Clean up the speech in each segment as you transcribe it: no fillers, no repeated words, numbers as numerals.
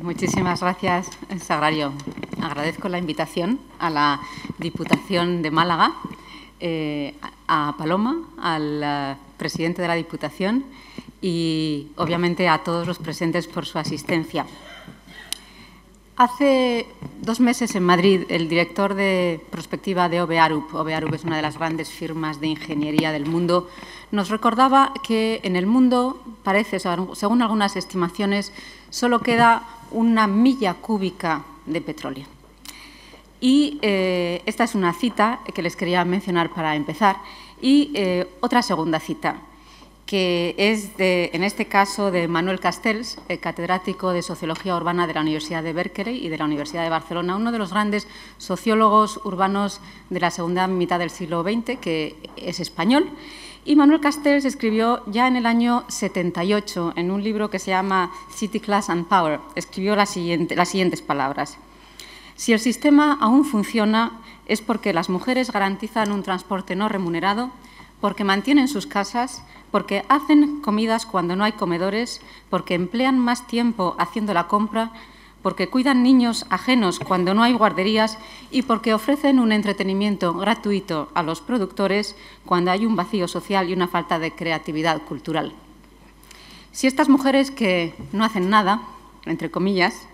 Muchísimas gracias, Sagrario. Agradezco la invitación a la Diputación de Málaga, a Paloma, al presidente de la Diputación y, obviamente, a todos los presentes por su asistencia. Hace 2 meses en Madrid, el director de prospectiva de OVE Arup es una de las grandes firmas de ingeniería del mundo, nos recordaba que en el mundo, parece, según algunas estimaciones, solo queda 1 milla cúbica de petróleo. Y esta es una cita que les quería mencionar para empezar. Y otra segunda cita, que es, en este caso, de Manuel Castells, catedrático de Sociología Urbana de la Universidad de Berkeley y de la Universidad de Barcelona, uno de los grandes sociólogos urbanos de la segunda mitad del siglo XX, que es español. Y Manuel Castells escribió ya en el año 78, en un libro que se llama City, Class and Power, escribió las siguientes palabras. Si el sistema aún funciona es porque las mujeres garantizan un transporte no remunerado, porque mantienen sus casas, porque hacen comidas cuando no hay comedores, porque emplean más tiempo haciendo la compra, porque cuidan niños ajenos cuando no hay guarderías y porque ofrecen un entretenimiento gratuito a los productores cuando hay un vacío social y una falta de creatividad cultural. Si estas mujeres que no hacen nada, entre comillas,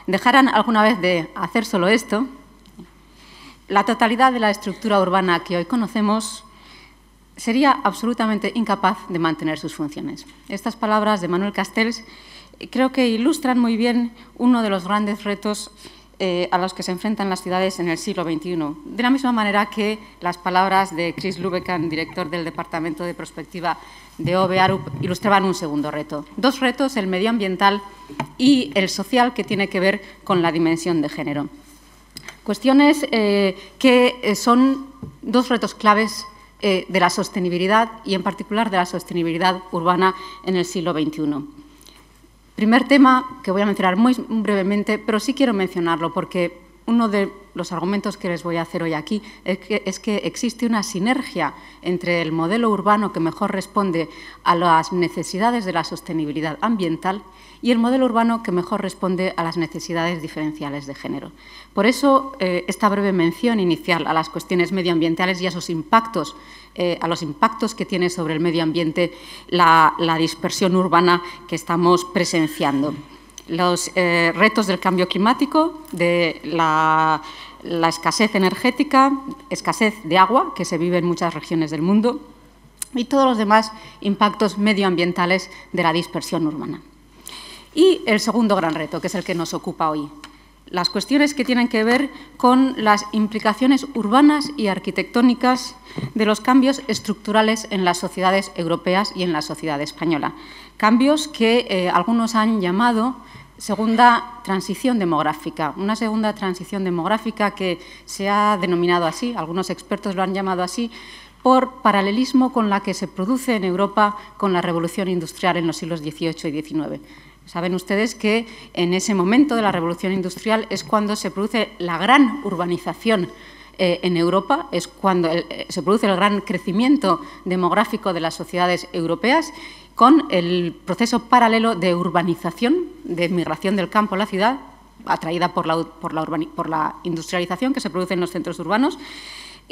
dejaran alguna vez de hacer solo esto, la totalidad de la estructura urbana que hoy conocemos sería absolutamente incapaz de mantener sus funciones. Estas palabras de Manuel Castells creo que ilustran muy bien uno de los grandes retos a los que se enfrentan las ciudades en el siglo XXI, de la misma manera que las palabras de Chris Lubekan, director del Departamento de Prospectiva de OVE Arup, ilustraban un segundo reto. 2 retos, el medioambiental y el social, que tiene que ver con la dimensión de género. Cuestiones que son 2 retos claves de la sostenibilidad y, en particular, de la sostenibilidad urbana en el siglo XXI. Primer tema que voy a mencionar muy brevemente, pero sí quiero mencionarlo porque uno de los argumentos que les voy a hacer hoy aquí es que existe una sinergia entre el modelo urbano que mejor responde a las necesidades de la sostenibilidad ambiental y el modelo urbano que mejor responde a las necesidades diferenciales de género. Por eso, esta breve mención inicial a las cuestiones medioambientales y a sus impactos, a los impactos que tiene sobre el medio ambiente la dispersión urbana que estamos presenciando. Los retos del cambio climático, de la escasez energética, escasez de agua, que se vive en muchas regiones del mundo, y todos los demás impactos medioambientales de la dispersión urbana. Y el segundo gran reto, que es el que nos ocupa hoy, las cuestiones que tienen que ver con las implicaciones urbanas y arquitectónicas de los cambios estructurales en las sociedades europeas y en la sociedad española. Cambios que algunos han llamado segunda transición demográfica, una segunda transición demográfica que se ha denominado así, algunos expertos lo han llamado así, por paralelismo con la que se produce en Europa con la revolución industrial en los siglos XVIII y XIX. Saben ustedes que en ese momento de la revolución industrial es cuando se produce la gran urbanización en Europa, es cuando se produce el gran crecimiento demográfico de las sociedades europeas, con el proceso paralelo de urbanización, de migración del campo a la ciudad, atraída por la industrialización que se produce en los centros urbanos,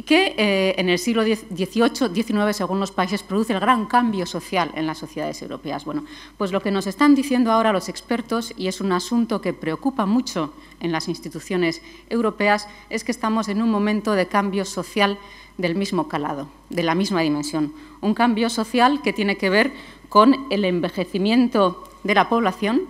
que en el siglo XVIII-XIX, según los países, produce el gran cambio social en las sociedades europeas. Bueno, pues lo que nos están diciendo ahora los expertos, y es un asunto que preocupa mucho en las instituciones europeas, es que estamos en un momento de cambio social del mismo calado, de la misma dimensión. Un cambio social que tiene que ver con el envejecimiento de la población,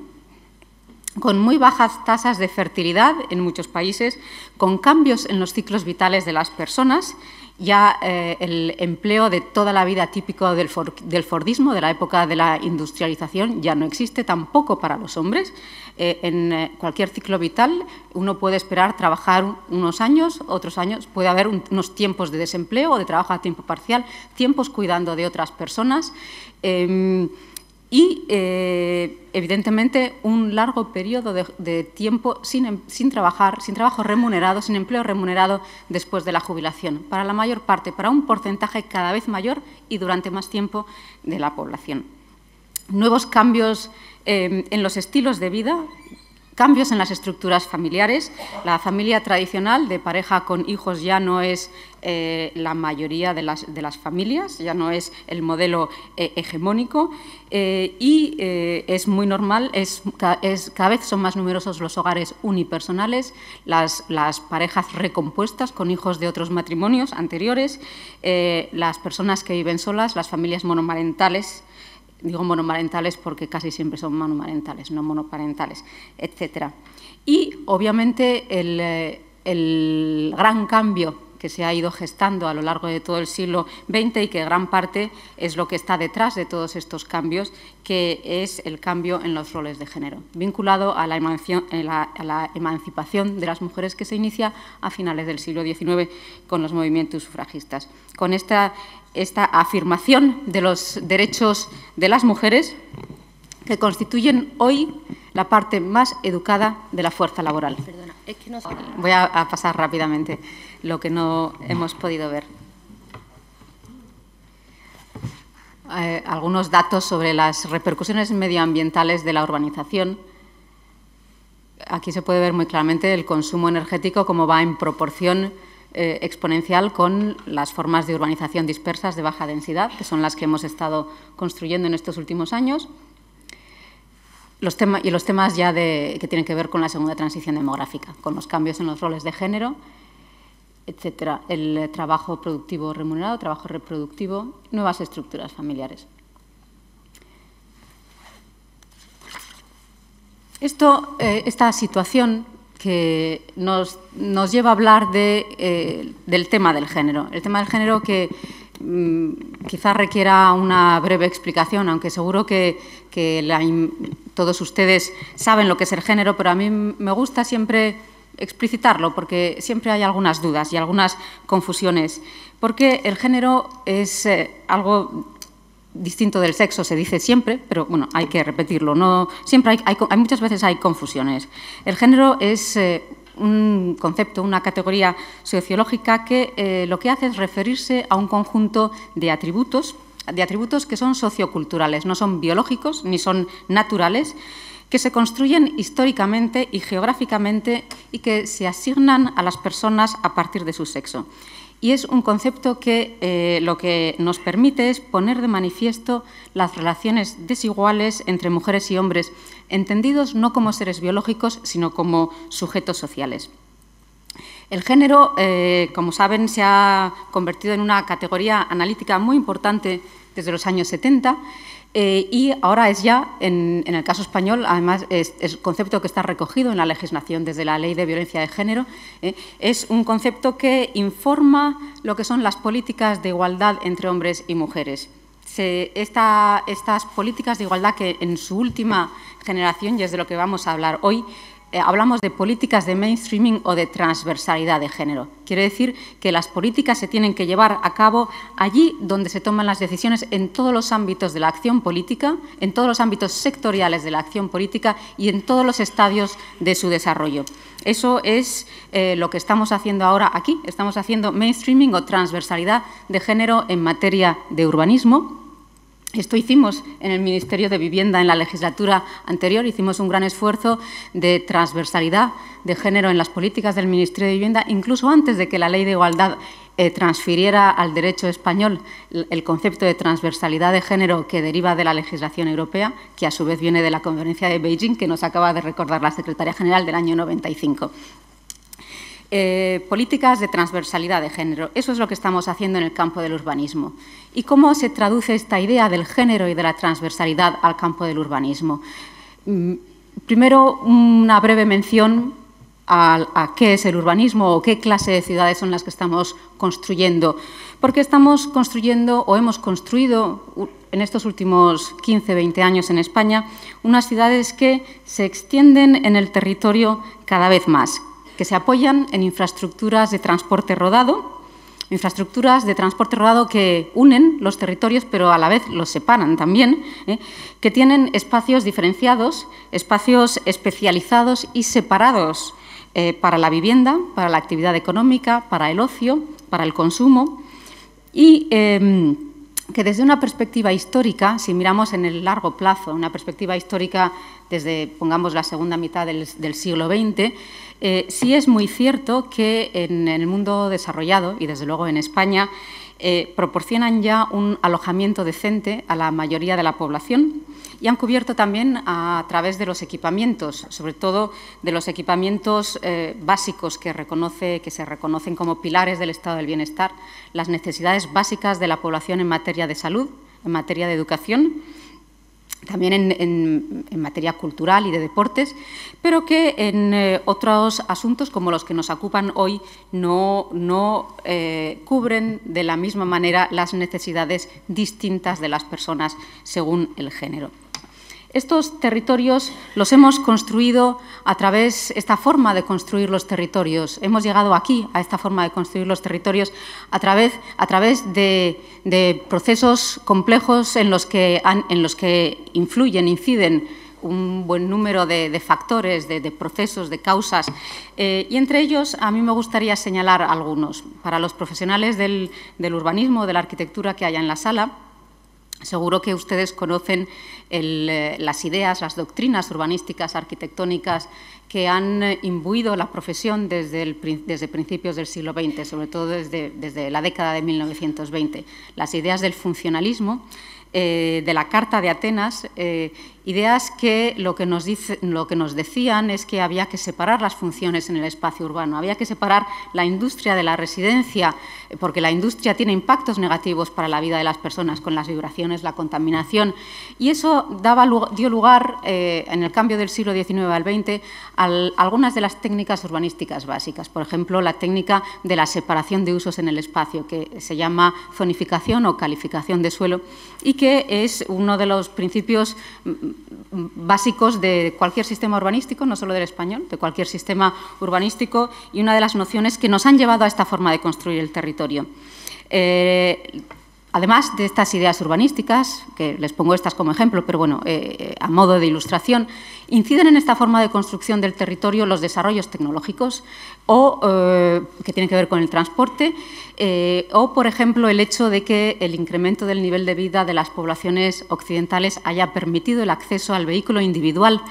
con muy bajas tasas de fertilidad en muchos países, con cambios en los ciclos vitales de las personas, ya el empleo de toda la vida típico del Fordismo, de la época de la industrialización, ya no existe tampoco para los hombres. En cualquier ciclo vital uno puede esperar trabajar unos años, otros años, puede haber unos tiempos de desempleo o de trabajo a tiempo parcial, tiempos cuidando de otras personas. Y, evidentemente, un largo periodo de tiempo sin trabajo remunerado, sin empleo remunerado después de la jubilación, para la mayor parte, para un porcentaje cada vez mayor y durante más tiempo de la población. Nuevos cambios en los estilos de vida, cambios en las estructuras familiares. La familia tradicional de pareja con hijos ya no es la mayoría de las familias, ya no es el modelo hegemónico y es muy normal, cada vez son más numerosos los hogares unipersonales, las parejas recompuestas con hijos de otros matrimonios anteriores, las personas que viven solas, las familias monomarentales. Digo monomarentales porque casi siempre son monomarentales, no monoparentales, etc. Y, obviamente, el gran cambio que se ha ido gestando a lo largo de todo el siglo XX y que gran parte es lo que está detrás de todos estos cambios, que es el cambio en los roles de género, vinculado a la emancipación de las mujeres que se inicia a finales del siglo XIX con los movimientos sufragistas. Con esta afirmación de los derechos de las mujeres que constituyen hoy la parte más educada de la fuerza laboral. Perdona, es que no... Voy a pasar rápidamente lo que no hemos podido ver. Algunos datos sobre las repercusiones medioambientales de la urbanización. Aquí se puede ver muy claramente el consumo energético, cómo va en proporción exponencial con las formas de urbanización dispersas de baja densidad, que son las que hemos estado construyendo en estos últimos años. Los temas ya que tienen que ver con la segunda transición demográfica, con los cambios en los roles de género, etcétera. El trabajo productivo remunerado, trabajo reproductivo, nuevas estructuras familiares. Esta situación que nos lleva a hablar del tema del género. El tema del género que quizás requiera una breve explicación, aunque seguro que todos ustedes saben lo que es el género, pero a mí me gusta siempre explicitarlo porque siempre hay algunas dudas y algunas confusiones. Porque el género es algo distinto del sexo, se dice siempre, pero bueno, hay que repetirlo. No, siempre muchas veces hay confusiones. El género es un concepto, una categoría sociológica que lo que hace es referirse a un conjunto de atributos que son socioculturales, no son biológicos ni son naturales, que se construyen históricamente y geográficamente y que se asignan a las personas a partir de su sexo. Y es un concepto que lo que nos permite es poner de manifiesto las relaciones desiguales entre mujeres y hombres, entendidos no como seres biológicos, sino como sujetos sociales. El género, como saben, se ha convertido en una categoría analítica muy importante desde los años 70 y ahora es ya, en el caso español, además es el concepto que está recogido en la legislación desde la Ley de Violencia de Género, es un concepto que informa lo que son las políticas de igualdad entre hombres y mujeres. Estas políticas de igualdad que en su última generación, y es de lo que vamos a hablar hoy, hablamos de políticas de mainstreaming o de transversalidad de género. Quiere decir que las políticas se tienen que llevar a cabo allí donde se toman las decisiones en todos los ámbitos de la acción política, en todos los ámbitos sectoriales de la acción política y en todos los estadios de su desarrollo. Eso es lo que estamos haciendo ahora aquí. Estamos haciendo mainstreaming o transversalidad de género en materia de urbanismo. Esto hicimos en el Ministerio de Vivienda en la legislatura anterior, hicimos un gran esfuerzo de transversalidad de género en las políticas del Ministerio de Vivienda, incluso antes de que la Ley de Igualdad transfiriera al derecho español el concepto de transversalidad de género que deriva de la legislación europea, que a su vez viene de la Conferencia de Beijing, que nos acaba de recordar la Secretaría General del año 95. Políticas de transversalidad de género. Eso es lo que estamos haciendo en el campo del urbanismo. ¿Y cómo se traduce esta idea del género y de la transversalidad al campo del urbanismo? Primero, una breve mención a qué es el urbanismo o qué clase de ciudades son las que estamos construyendo. Porque estamos construyendo o hemos construido en estos últimos 15, 20 años en España unas ciudades que se extienden en el territorio cada vez más, que se apoyan en infraestructuras de transporte rodado, que unen los territorios, pero a la vez los separan también, que tienen espacios diferenciados, espacios especializados y separados para la vivienda, para la actividad económica, para el ocio, para el consumo, y que que desde una perspectiva histórica, si miramos en el largo plazo, una perspectiva histórica desde, pongamos, la segunda mitad del siglo XX, sí es muy cierto que en el mundo desarrollado, y desde luego en España, proporcionan ya un alojamiento decente a la mayoría de la población y han cubierto también a través de los equipamientos, sobre todo de los equipamientos básicos que se reconocen como pilares del estado del bienestar, las necesidades básicas de la población en materia de salud, en materia de educación, también en materia cultural y de deportes, pero que en otros asuntos como los que nos ocupan hoy no cubren de la misma manera las necesidades distintas de las personas según el género. Estos territorios los hemos construido a través, esta forma de construir los territorios, hemos llegado aquí a esta forma de construir los territorios a través de procesos complejos en los que inciden un buen número de factores, de procesos, de causas, y entre ellos a mí me gustaría señalar algunos. Para los profesionales del urbanismo, de la arquitectura que haya en la sala, seguro que ustedes conocen las ideas, las doctrinas urbanísticas, arquitectónicas que han imbuido la profesión desde principios del siglo XX, sobre todo desde la década de 1920. Las ideas del funcionalismo, de la Carta de Atenas, ideas que lo que nos decían es que había que separar las funciones en el espacio urbano, había que separar la industria de la residencia, porque la industria tiene impactos negativos para la vida de las personas, con las vibraciones, la contaminación, y eso dio lugar, en el cambio del siglo XIX al XX, a algunas de las técnicas urbanísticas básicas, por ejemplo, la técnica de la separación de usos en el espacio, que se llama zonificación o calificación de suelo, y que es uno de los principios básicos de cualquier sistema urbanístico, no solo del español, de cualquier sistema urbanístico, y una de las nociones que nos han llevado a esta forma de construir el territorio. Además de estas ideas urbanísticas, que les pongo estas como ejemplo, pero bueno, a modo de ilustración, inciden en esta forma de construcción del territorio los desarrollos tecnológicos o que tienen que ver con el transporte o, por ejemplo, el hecho de que el incremento del nivel de vida de las poblaciones occidentales haya permitido el acceso al vehículo individual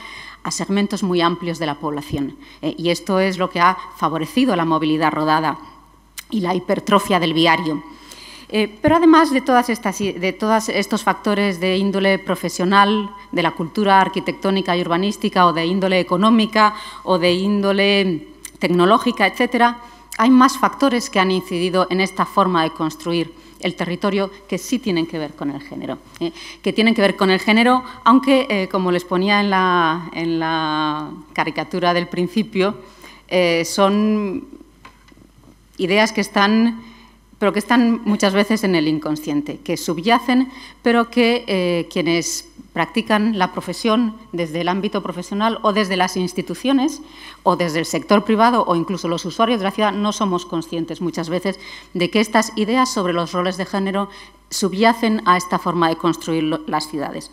a segmentos muy amplios de la población. Y esto es lo que ha favorecido la movilidad rodada y la hipertrofia del viario. Pero además de todos estos factores de índole profesional, de la cultura arquitectónica y urbanística, o de índole económica, o de índole tecnológica, etcétera, hay más factores que han incidido en esta forma de construir el territorio que sí tienen que ver con el género. Aunque, como les ponía en la caricatura del principio, son ideas que están muchas veces en el inconsciente, que subyacen, pero que quienes practican la profesión desde el ámbito profesional o desde las instituciones o desde el sector privado o incluso los usuarios de la ciudad no somos conscientes muchas veces de que estas ideas sobre los roles de género subyacen a esta forma de construir las ciudades.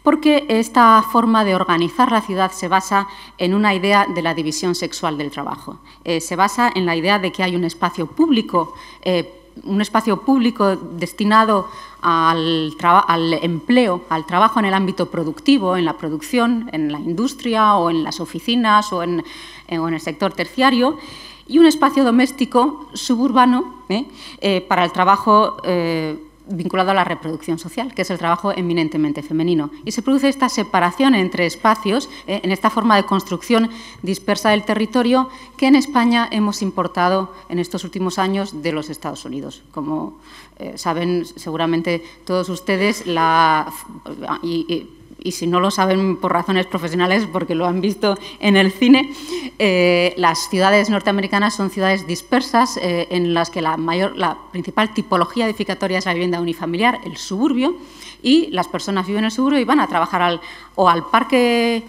Porque esta forma de organizar la ciudad se basa en una idea de la división sexual del trabajo. Se basa en la idea de que hay un espacio público destinado al empleo, al trabajo en el ámbito productivo, en la producción, en la industria o en las oficinas o en el sector terciario, y un espacio doméstico suburbano para el trabajo vinculado a la reproducción social, que es el trabajo eminentemente femenino. Y se produce esta separación entre espacios, en esta forma de construcción dispersa del territorio, que en España hemos importado en estos últimos años de los Estados Unidos. Como saben seguramente todos ustedes, y si no lo saben por razones profesionales, porque lo han visto en el cine, las ciudades norteamericanas son ciudades dispersas en las que la principal tipología edificatoria es la vivienda unifamiliar, el suburbio, y las personas viven en el suburbio y van a trabajar al parque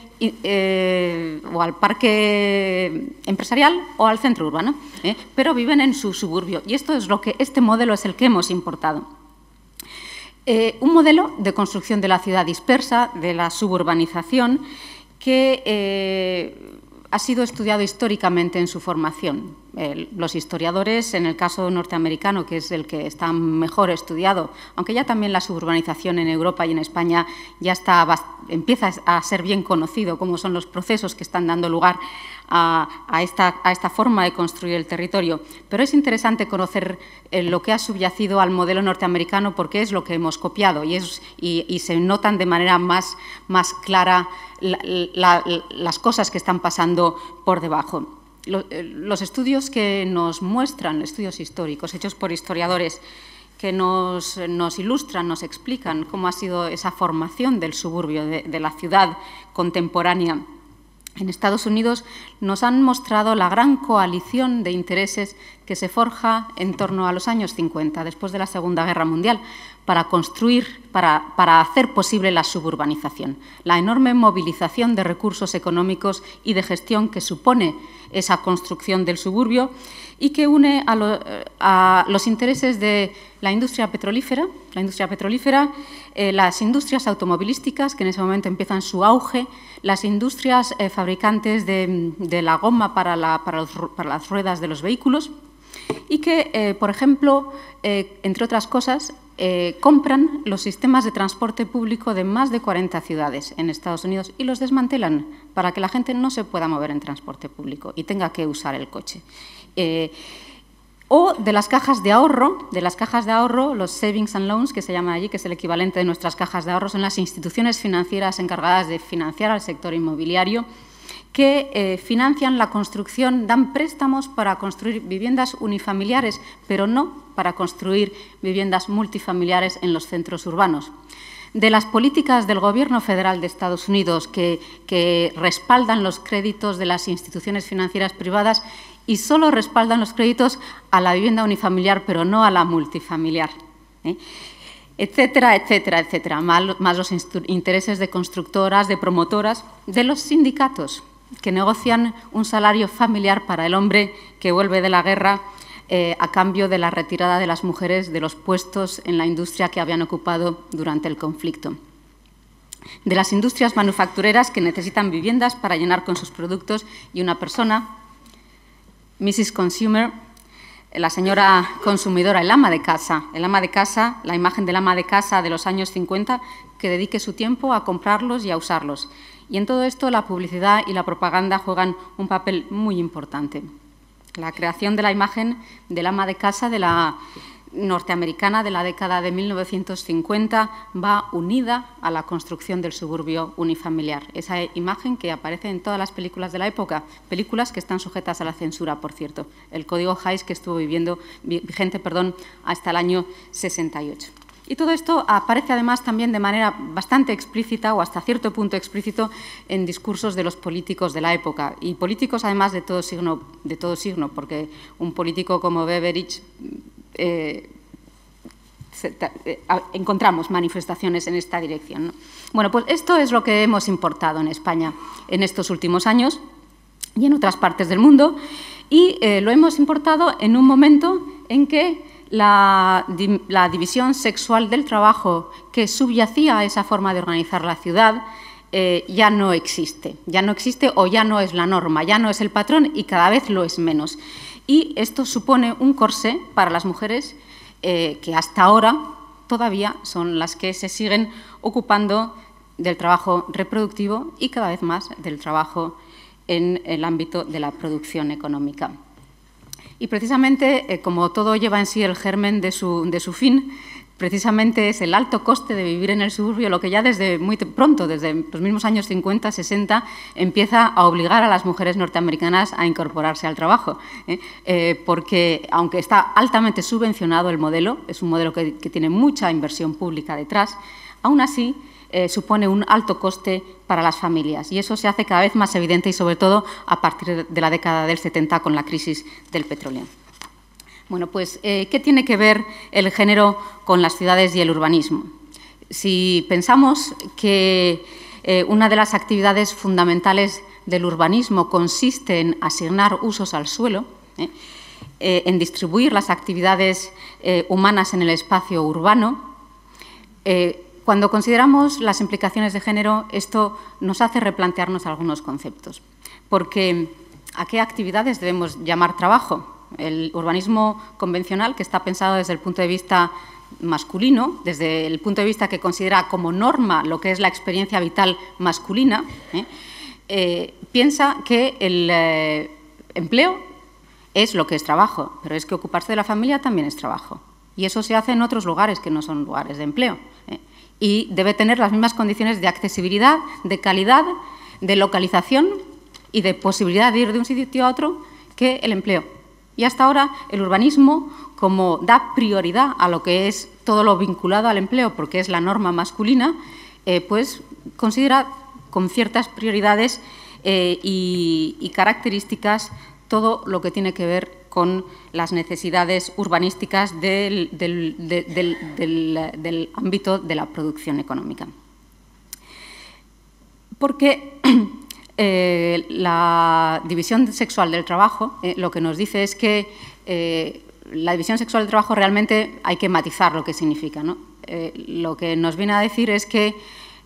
empresarial o al centro urbano, pero viven en su suburbio. Y este modelo es el que hemos importado. Un modelo de construcción de la ciudad dispersa, de la suburbanización, que ha sido estudiado históricamente en su formación. los historiadores, en el caso norteamericano, que es el que está mejor estudiado, aunque ya también la suburbanización en Europa y en España ya empieza a ser bien conocido cómo son los procesos que están dando lugar a esta forma de construir el territorio. Pero es interesante conocer lo que ha subyacido al modelo norteamericano, porque es lo que hemos copiado y se notan de manera más clara las cosas que están pasando por debajo. Los estudios que nos muestran, estudios históricos hechos por historiadores, que nos ilustran, nos explican cómo ha sido esa formación del suburbio, de la ciudad contemporánea en Estados Unidos, nos han mostrado la gran coalición de intereses que se forja en torno a los años 50, después de la Segunda Guerra Mundial, para construir, para hacer posible la suburbanización, la enorme movilización de recursos económicos y de gestión que supone esa construcción del suburbio y que une a los intereses de la industria petrolífera, las industrias automovilísticas, que en ese momento empiezan su auge, las industrias fabricantes de la goma para las ruedas de los vehículos y que, por ejemplo, entre otras cosas, compran los sistemas de transporte público de más de 40 ciudades en Estados Unidos y los desmantelan para que la gente no se pueda mover en transporte público y tenga que usar el coche. O de las cajas de ahorro, los savings and loans, que se llaman allí, que es el equivalente de nuestras cajas de ahorro, son las instituciones financieras encargadas de financiar al sector inmobiliario, que financian la construcción, dan préstamos para construir viviendas unifamiliares, pero no para construir viviendas multifamiliares en los centros urbanos. De las políticas del Gobierno federal de Estados Unidos que respaldan los créditos de las instituciones financieras privadas y solo respaldan los créditos a la vivienda unifamiliar, pero no a la multifamiliar, etcétera, etcétera, etcétera. Más los intereses de constructoras, de promotoras, de los sindicatos, que negocian un salario familiar para el hombre que vuelve de la guerra a cambio de la retirada de las mujeres de los puestos en la industria que habían ocupado durante el conflicto. De las industrias manufactureras que necesitan viviendas para llenar con sus productos y una persona, Mrs. Consumer, la señora consumidora, el ama de casa, la imagen del ama de casa de los años 50 que dedique su tiempo a comprarlos y a usarlos. Y en todo esto la publicidad y la propaganda juegan un papel muy importante. La creación de la imagen del ama de casa de la norteamericana de la década de 1950 va unida a la construcción del suburbio unifamiliar. Esa imagen que aparece en todas las películas de la época, películas que están sujetas a la censura, por cierto. El Código Hays, que estuvo vigente hasta el año 68. Y todo esto aparece además también de manera bastante explícita o hasta cierto punto explícito en discursos de los políticos de la época. Y políticos además de todo signo, porque un político como Beveridge encontramos manifestaciones en esta dirección, ¿no? Bueno, pues esto es lo que hemos importado en España en estos últimos años y en otras partes del mundo, y lo hemos importado en un momento en que la división sexual del trabajo que subyacía a esa forma de organizar la ciudad ya no existe o ya no es la norma, ya no es el patrón y cada vez lo es menos. Y esto supone un corsé para las mujeres que hasta ahora todavía son las que se siguen ocupando del trabajo reproductivo y cada vez más del trabajo en el ámbito de la producción económica. Y precisamente, como todo lleva en sí el germen de su fin, precisamente es el alto coste de vivir en el suburbio lo que ya desde muy pronto, desde los mismos años 50, 60, empieza a obligar a las mujeres norteamericanas a incorporarse al trabajo. Porque, aunque está altamente subvencionado el modelo, es un modelo que tiene mucha inversión pública detrás, aún así supone un alto coste para las familias. Y eso se hace cada vez más evidente y, sobre todo, a partir de la década del 70 con la crisis del petróleo. Bueno, pues, ¿qué tiene que ver el género con las ciudades y el urbanismo? Si pensamos que una de las actividades fundamentales del urbanismo consiste en asignar usos al suelo, en distribuir las actividades humanas en el espacio urbano, cuando consideramos las implicaciones de género, esto nos hace replantearnos algunos conceptos, porque ¿A qué actividades debemos llamar trabajo? El urbanismo convencional, que está pensado desde el punto de vista masculino, desde el punto de vista que considera como norma lo que es la experiencia vital masculina, piensa que el empleo es lo que es trabajo, pero es que ocuparse de la familia también es trabajo. Y eso se hace en otros lugares que no son lugares de empleo. Y debe tener las mismas condiciones de accesibilidad, de calidad, de localización y de posibilidad de ir de un sitio a otro que el empleo. Y hasta ahora el urbanismo, como da prioridad a lo que es todo lo vinculado al empleo, porque es la norma masculina, pues considera con ciertas prioridades y características todo lo que tiene que ver con las necesidades urbanísticas del ámbito de la producción económica. Porque la división sexual del trabajo lo que nos dice es que la división sexual del trabajo realmente hay que matizar lo que significa, ¿no? Lo que nos viene a decir es que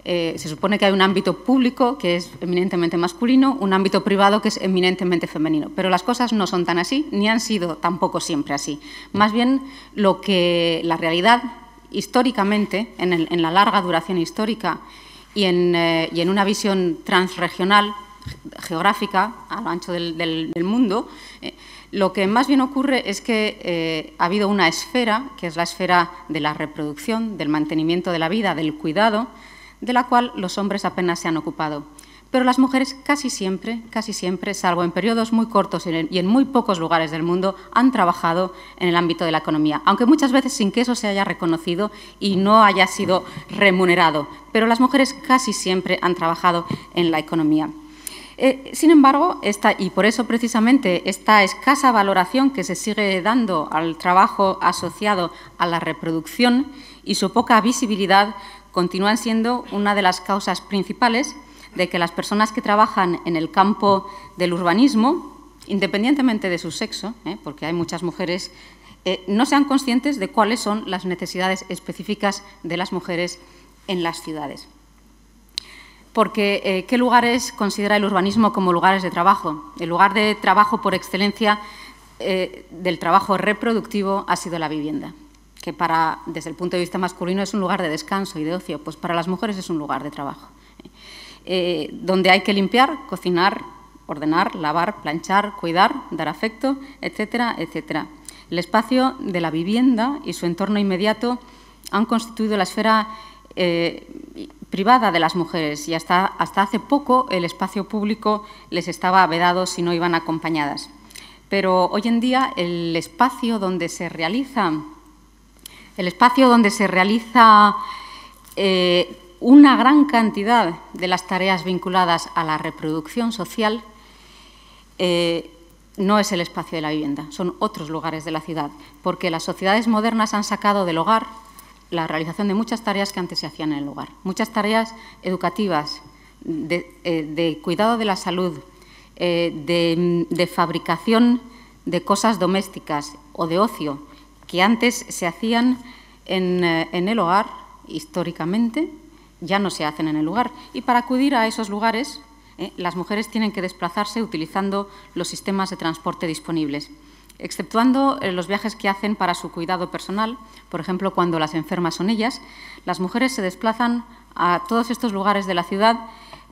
se supone que hay un ámbito público que es eminentemente masculino, un ámbito privado que es eminentemente femenino, pero las cosas no son tan así, ni han sido tampoco siempre así. Más bien, lo que la realidad históricamente, en la larga duración histórica y en una visión transregional, geográfica, a lo ancho del mundo, lo que más bien ocurre es que ha habido una esfera, que es la esfera de la reproducción, del mantenimiento de la vida, del cuidado, de la cual los hombres apenas se han ocupado. Pero las mujeres casi siempre, salvo en periodos muy cortos y en muy pocos lugares del mundo, han trabajado en el ámbito de la economía, aunque muchas veces sin que eso se haya reconocido y no haya sido remunerado. Pero las mujeres casi siempre han trabajado en la economía. Sin embargo, y por eso precisamente esta escasa valoración que se sigue dando al trabajo asociado a la reproducción y su poca visibilidad continúan siendo una de las causas principales de que las personas que trabajan en el campo del urbanismo, independientemente de su sexo, porque hay muchas mujeres, no sean conscientes de cuáles son las necesidades específicas de las mujeres en las ciudades. Porque, ¿qué lugares considera el urbanismo como lugares de trabajo? El lugar de trabajo por excelencia del trabajo reproductivo ha sido la vivienda, que desde el punto de vista masculino es un lugar de descanso y de ocio, pues para las mujeres es un lugar de trabajo, donde hay que limpiar, cocinar, ordenar, lavar, planchar, cuidar, dar afecto, etcétera, etcétera. El espacio de la vivienda y su entorno inmediato han constituido la esfera privada de las mujeres y hasta hace poco el espacio público les estaba vedado si no iban acompañadas. Pero hoy en día el espacio donde se realiza una gran cantidad de las tareas vinculadas a la reproducción social no es el espacio de la vivienda, son otros lugares de la ciudad, porque las sociedades modernas han sacado del hogar la realización de muchas tareas que antes se hacían en el hogar, muchas tareas educativas, de cuidado de la salud, de fabricación de cosas domésticas o de ocio, que antes se hacían en el hogar, históricamente, ya no se hacen en el hogar. Y para acudir a esos lugares, las mujeres tienen que desplazarse utilizando los sistemas de transporte disponibles, exceptuando los viajes que hacen para su cuidado personal. Por ejemplo, cuando las enfermas son ellas, las mujeres se desplazan a todos estos lugares de la ciudad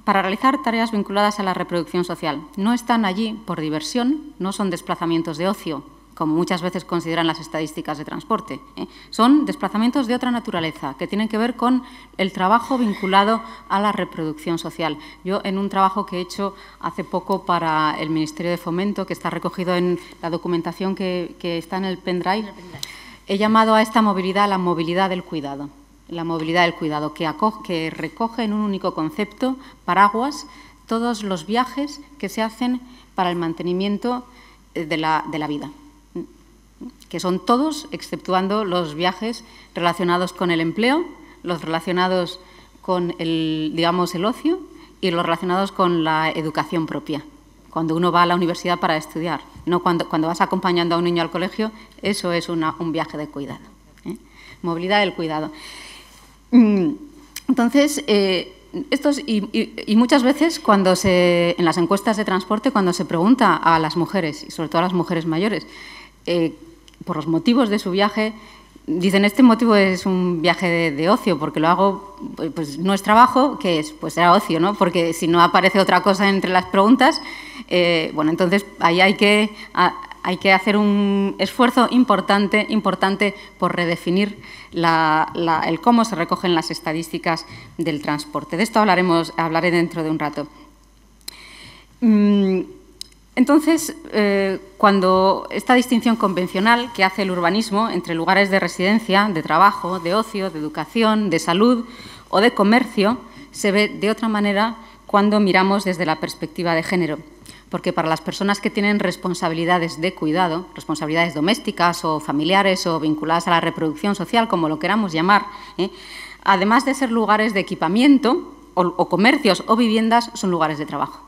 para realizar tareas vinculadas a la reproducción social. No están allí por diversión, no son desplazamientos de ocio, como muchas veces consideran las estadísticas de transporte. Son desplazamientos de otra naturaleza, que tienen que ver con el trabajo vinculado a la reproducción social. Yo, en un trabajo que he hecho hace poco para el Ministerio de Fomento, que está recogido en la documentación que está en el pendrive, he llamado a esta movilidad la movilidad del cuidado. La movilidad del cuidado, que recoge en un único concepto, paraguas, todos los viajes que se hacen para el mantenimiento de la vida, que son todos, exceptuando los viajes relacionados con el empleo, los relacionados con el ocio y los relacionados con la educación propia. Cuando uno va a la universidad para estudiar, no cuando vas acompañando a un niño al colegio, eso es un viaje de cuidado. Movilidad del cuidado. Entonces, y muchas veces en las encuestas de transporte, cuando se pregunta a las mujeres, y sobre todo a las mujeres mayores, por los motivos de su viaje, dicen, este motivo es un viaje de ocio, porque lo hago, pues no es trabajo, ¿qué es? Pues era ocio, ¿no? Porque si no aparece otra cosa entre las preguntas, bueno, entonces ahí hay que hacer un esfuerzo importante por redefinir el cómo se recogen las estadísticas del transporte. De esto hablaré dentro de un rato. Entonces, cuando esta distinción convencional que hace el urbanismo entre lugares de residencia, de trabajo, de ocio, de educación, de salud o de comercio, se ve de otra manera cuando miramos desde la perspectiva de género. Porque para las personas que tienen responsabilidades de cuidado, responsabilidades domésticas o familiares o vinculadas a la reproducción social, como lo queramos llamar, además de ser lugares de equipamiento o comercios o viviendas, son lugares de trabajo.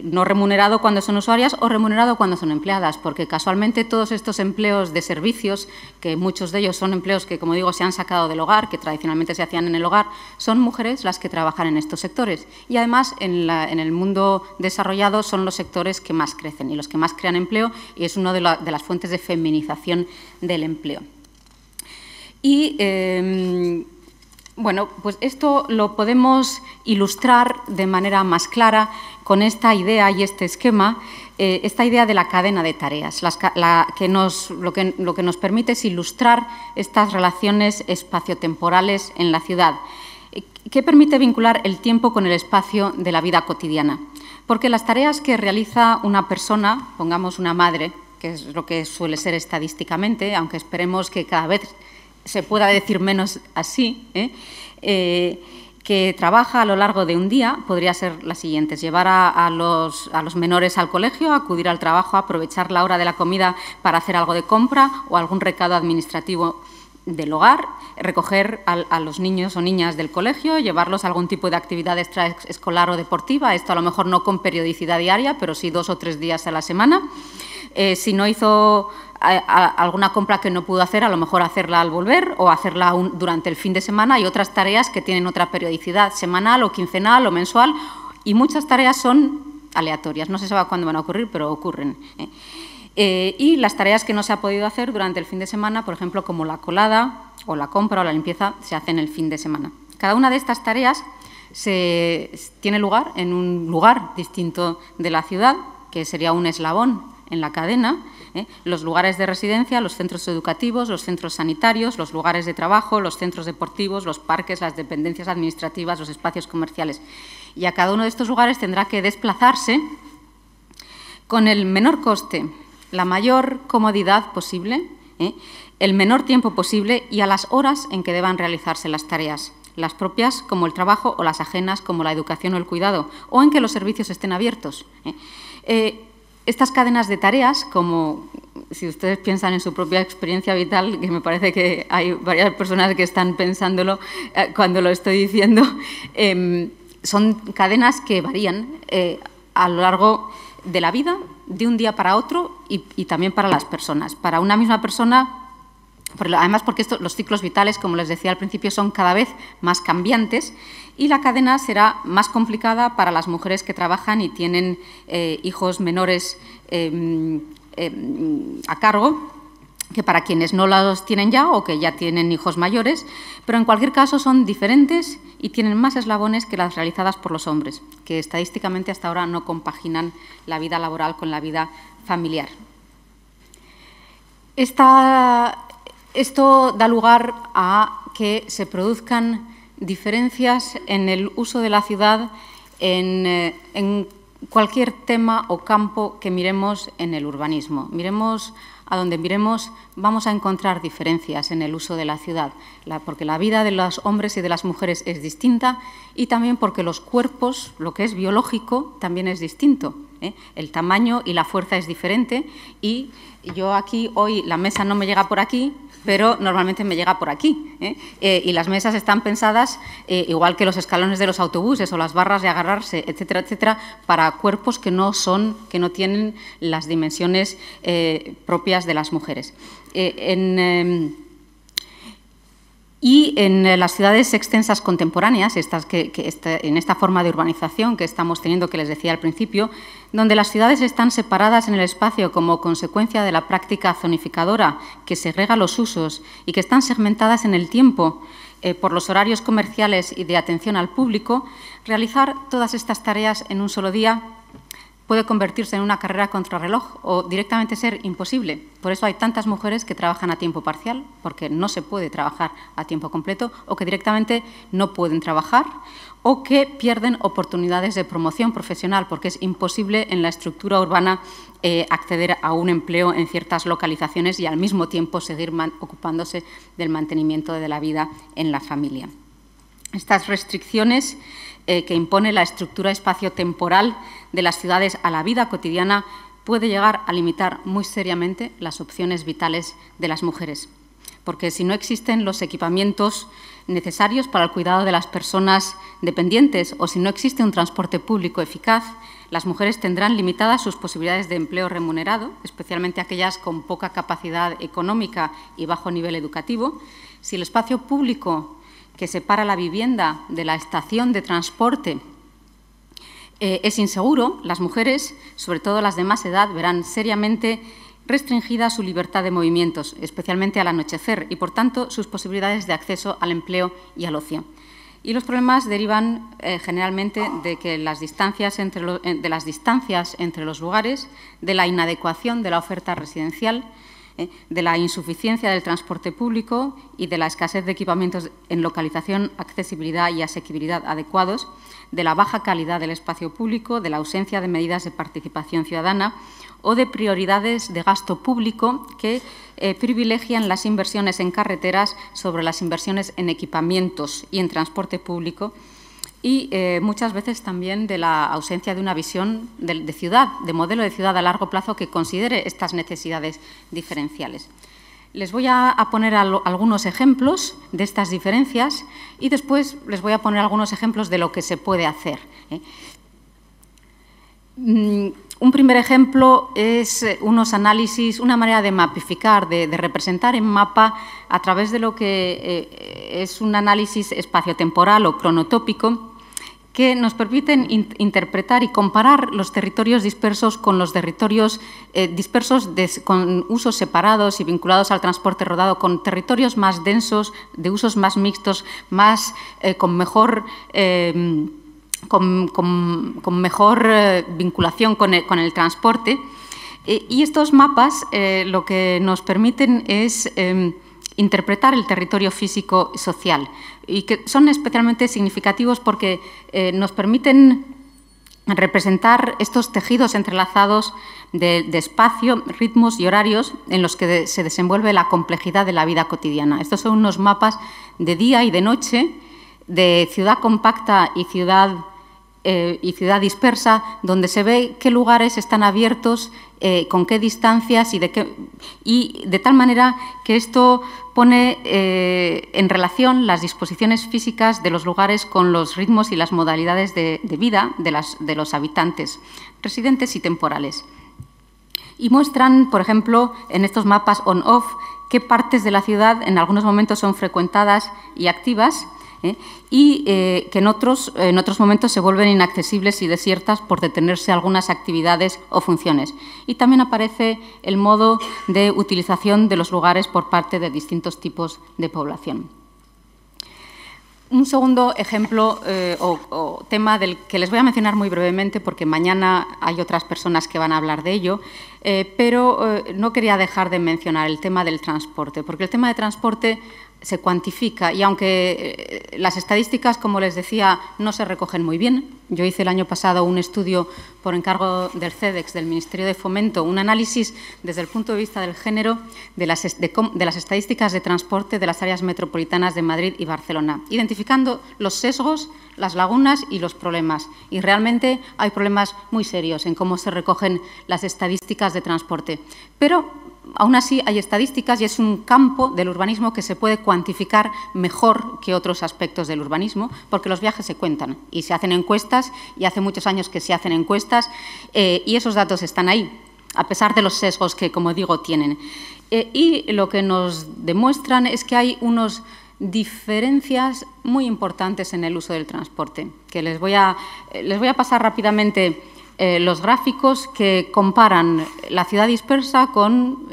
No remunerado cuando son usuarias o remunerado cuando son empleadas, porque casualmente todos estos empleos de servicios, que muchos de ellos son empleos que, como digo, se han sacado del hogar, que tradicionalmente se hacían en el hogar, son mujeres las que trabajan en estos sectores. Y además, en el mundo desarrollado son los sectores que más crecen y los que más crean empleo, y es una de las fuentes de feminización del empleo. Y bueno, pues esto lo podemos ilustrar de manera más clara con esta idea y este esquema, esta idea de la cadena de tareas, lo que nos permite es ilustrar estas relaciones espaciotemporales en la ciudad, que permite vincular el tiempo con el espacio de la vida cotidiana. Porque las tareas que realiza una persona, pongamos una madre, que es lo que suele ser estadísticamente, aunque esperemos que cada vez se pueda decir menos así, que trabaja a lo largo de un día, podría ser las siguientes: llevar a los menores al colegio, acudir al trabajo, aprovechar la hora de la comida para hacer algo de compra o algún recado administrativo del hogar, recoger a los niños o niñas del colegio, llevarlos a algún tipo de actividad extraescolar o deportiva, esto a lo mejor no con periodicidad diaria, pero sí 2 o 3 días a la semana. Si no hizo alguna compra que no pudo hacer, a lo mejor hacerla al volver o hacerla durante el fin de semana, y otras tareas que tienen otra periodicidad semanal o quincenal o mensual, y muchas tareas son aleatorias, no se sabe cuándo van a ocurrir, pero ocurren. Y las tareas que no se ha podido hacer durante el fin de semana, por ejemplo, como la colada o la compra o la limpieza, se hacen el fin de semana. Cada una de estas tareas tiene lugar en un lugar distinto de la ciudad, que sería un eslabón en la cadena. Los lugares de residencia, los centros educativos, los centros sanitarios, los lugares de trabajo, los centros deportivos, los parques, las dependencias administrativas, los espacios comerciales. Y a cada uno de estos lugares tendrá que desplazarse con el menor coste, la mayor comodidad posible, el menor tiempo posible y a las horas en que deban realizarse las tareas, las propias como el trabajo o las ajenas como la educación o el cuidado, o en que los servicios estén abiertos. Estas cadenas de tareas, como si ustedes piensan en su propia experiencia vital, que me parece que hay varias personas que están pensándolo cuando lo estoy diciendo, son cadenas que varían a lo largo de la vida, de un día para otro y también para las personas. Para una misma persona, además porque los ciclos vitales, como les decía al principio, son cada vez más cambiantes, y la cadena será más complicada para las mujeres que trabajan y tienen hijos menores a cargo, que para quienes no los tienen ya o que ya tienen hijos mayores, pero en cualquier caso son diferentes y tienen más eslabones que las realizadas por los hombres, que estadísticamente hasta ahora no compaginan la vida laboral con la vida familiar. Esto da lugar a que se produzcan diferencias en el uso de la ciudad en cualquier tema o campo que miremos en el urbanismo. Miremos a donde miremos, vamos a encontrar diferencias en el uso de la ciudad, porque la vida de los hombres y de las mujeres es distinta, y también porque los cuerpos, lo que es biológico, también es distinto. El tamaño y la fuerza es diferente, y yo aquí hoy la mesa no me llega por aquí, pero normalmente me llega por aquí. Y las mesas están pensadas, igual que los escalones de los autobuses o las barras de agarrarse, etcétera, etcétera, para cuerpos que no tienen las dimensiones propias de las mujeres. Y en las ciudades extensas contemporáneas, en esta forma de urbanización que estamos teniendo, que les decía al principio, donde las ciudades están separadas en el espacio como consecuencia de la práctica zonificadora que segrega los usos y que están segmentadas en el tiempo por los horarios comerciales y de atención al público, realizar todas estas tareas en un solo día puede convertirse en una carrera contrarreloj o directamente ser imposible. Por eso hay tantas mujeres que trabajan a tiempo parcial, porque no se puede trabajar a tiempo completo, o que directamente no pueden trabajar, o que pierden oportunidades de promoción profesional, porque es imposible en la estructura urbana acceder a un empleo en ciertas localizaciones y al mismo tiempo seguir ocupándose del mantenimiento de la vida en la familia. Estas restricciones que impone la estructura espaciotemporal de las ciudades a la vida cotidiana puede llegar a limitar muy seriamente las opciones vitales de las mujeres, porque si no existen los equipamientos necesarios para el cuidado de las personas dependientes o si no existe un transporte público eficaz, las mujeres tendrán limitadas sus posibilidades de empleo remunerado, especialmente aquellas con poca capacidad económica y bajo nivel educativo. Si el espacio público que separa la vivienda de la estación de transporte es inseguro, las mujeres, sobre todo las de más edad, verán seriamente restringida su libertad de movimientos, especialmente al anochecer, y, por tanto, sus posibilidades de acceso al empleo y al ocio. Y los problemas derivan generalmente de que las distancias entre los lugares, de la inadecuación de la oferta residencial, de la insuficiencia del transporte público y de la escasez de equipamientos en localización, accesibilidad y asequibilidad adecuados, de la baja calidad del espacio público, de la ausencia de medidas de participación ciudadana o de prioridades de gasto público que privilegian las inversiones en carreteras sobre las inversiones en equipamientos y en transporte público, y muchas veces también de la ausencia de una visión de ciudad, de modelo de ciudad a largo plazo que considere estas necesidades diferenciales. Les voy a poner algunos ejemplos de estas diferencias y después les voy a poner algunos ejemplos de lo que se puede hacer. Un primer ejemplo es unos análisis, una manera de mapificar, de representar en mapa a través de lo que es un análisis espaciotemporal o cronotópico que nos permiten interpretar y comparar los territorios dispersos con los territorios dispersos con usos separados y vinculados al transporte rodado, con territorios más densos, de usos más mixtos, con mejor vinculación con el transporte. Y estos mapas lo que nos permiten es interpretar el territorio físico y social, y que son especialmente significativos porque nos permiten representar estos tejidos entrelazados de espacio, ritmos y horarios en los que se desenvuelve la complejidad de la vida cotidiana. Estos son unos mapas de día y de noche, de ciudad compacta y ciudad dispersa, donde se ve qué lugares están abiertos, con qué distancias y de tal manera que esto pone en relación las disposiciones físicas de los lugares con los ritmos y las modalidades de vida de los habitantes, residentes y temporales. Y muestran, por ejemplo, en estos mapas on-off, qué partes de la ciudad en algunos momentos son frecuentadas y activas, y que en otros momentos se vuelven inaccesibles y desiertas por detenerse algunas actividades o funciones. Y también aparece el modo de utilización de los lugares por parte de distintos tipos de población. Un segundo ejemplo o tema del que les voy a mencionar muy brevemente, porque mañana hay otras personas que van a hablar de ello, pero no quería dejar de mencionar el tema del transporte, porque el tema de transporte se cuantifica y aunque las estadísticas, como les decía, no se recogen muy bien. Yo hice el año pasado un estudio por encargo del CEDEX, del Ministerio de Fomento, un análisis desde el punto de vista del género de las estadísticas de transporte de las áreas metropolitanas de Madrid y Barcelona, identificando los sesgos, las lagunas y los problemas. Y realmente hay problemas muy serios en cómo se recogen las estadísticas de transporte. Pero aún así hay estadísticas y es un campo del urbanismo que se puede cuantificar mejor que otros aspectos del urbanismo, porque los viajes se cuentan y se hacen encuestas, y hace muchos años que se hacen encuestas, y esos datos están ahí, a pesar de los sesgos que, como digo, tienen. Y lo que nos demuestran es que hay unos diferencias muy importantes en el uso del transporte, que les voy a pasar rápidamente los gráficos que comparan la ciudad dispersa con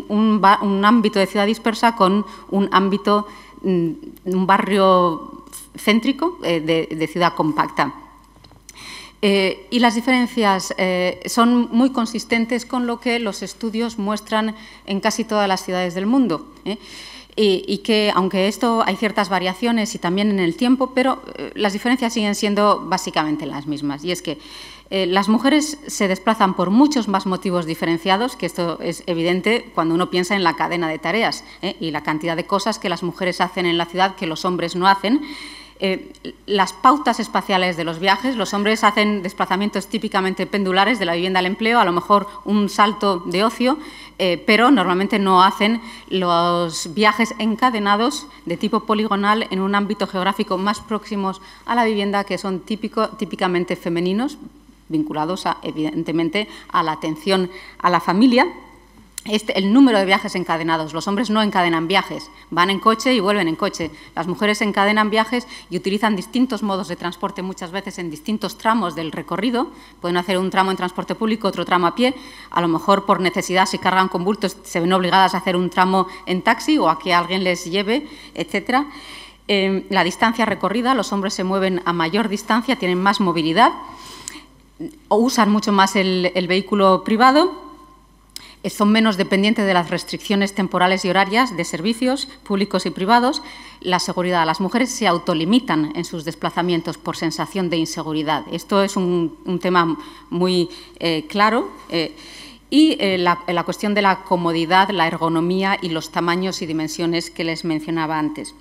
un ámbito de ciudad dispersa con un ámbito, un barrio céntrico de ciudad compacta. Y las diferencias son muy consistentes con lo que los estudios muestran en casi todas las ciudades del mundo. Y que, aunque hay ciertas variaciones y también en el tiempo, pero las diferencias siguen siendo básicamente las mismas. Y es que las mujeres se desplazan por muchos más motivos diferenciados, que esto es evidente cuando uno piensa en la cadena de tareas y la cantidad de cosas que las mujeres hacen en la ciudad que los hombres no hacen. Las pautas espaciales de los viajes, los hombres hacen desplazamientos típicamente pendulares de la vivienda al empleo, a lo mejor un salto de ocio, pero normalmente no hacen los viajes encadenados de tipo poligonal en un ámbito geográfico más próximos a la vivienda, que son típicamente femeninos, vinculados evidentemente a la atención a la familia. El número de viajes encadenados. Los hombres no encadenan viajes, van en coche y vuelven en coche. Las mujeres encadenan viajes y utilizan distintos modos de transporte muchas veces en distintos tramos del recorrido. Pueden hacer un tramo en transporte público, otro tramo a pie. A lo mejor por necesidad, si cargan con bultos, se ven obligadas a hacer un tramo en taxi o a que alguien les lleve, etcétera. La distancia recorrida, los hombres se mueven a mayor distancia, tienen más movilidad o usan mucho más el vehículo privado. Son menos dependientes de las restricciones temporales y horarias de servicios públicos y privados. La seguridad. Las mujeres se autolimitan en sus desplazamientos por sensación de inseguridad. Esto es un tema muy claro. Y la cuestión de la comodidad, la ergonomía y los tamaños y dimensiones que les mencionaba antes.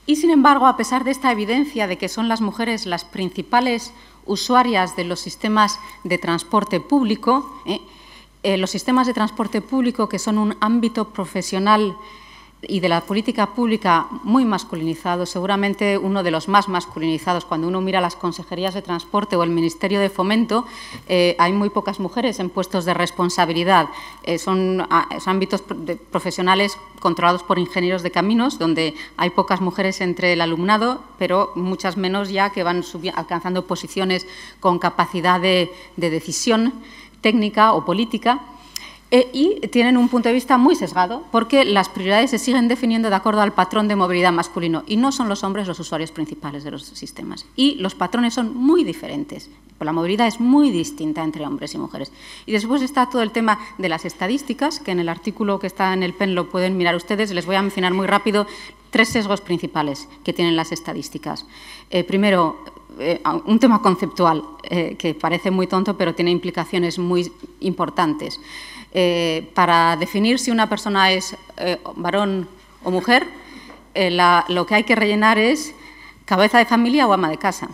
Y, sin embargo, a pesar de esta evidencia de que son las mujeres las principales usuarias de los sistemas de transporte público, los sistemas de transporte público, que son un ámbito profesional y de la política pública muy masculinizado, seguramente uno de los más masculinizados. Cuando uno mira las consejerías de transporte o el Ministerio de Fomento, hay muy pocas mujeres en puestos de responsabilidad. Son ámbitos profesionales controlados por ingenieros de caminos, donde hay pocas mujeres entre el alumnado, pero muchas menos ya que van alcanzando posiciones con capacidad de decisión técnica o política, y tienen un punto de vista muy sesgado, porque las prioridades se siguen definiendo de acuerdo al patrón de movilidad masculino y no son los hombres los usuarios principales de los sistemas. Y los patrones son muy diferentes. La movilidad es muy distinta entre hombres y mujeres. Y después está todo el tema de las estadísticas, que en el artículo que está en el PEN lo pueden mirar ustedes. Les voy a mencionar muy rápido 3 sesgos principales que tienen las estadísticas. Primero, un tema conceptual que parece muy tonto, pero tiene implicaciones muy importantes. Para definir si una persona es varón o mujer, lo que hay que rellenar es cabeza de familia o ama de casa.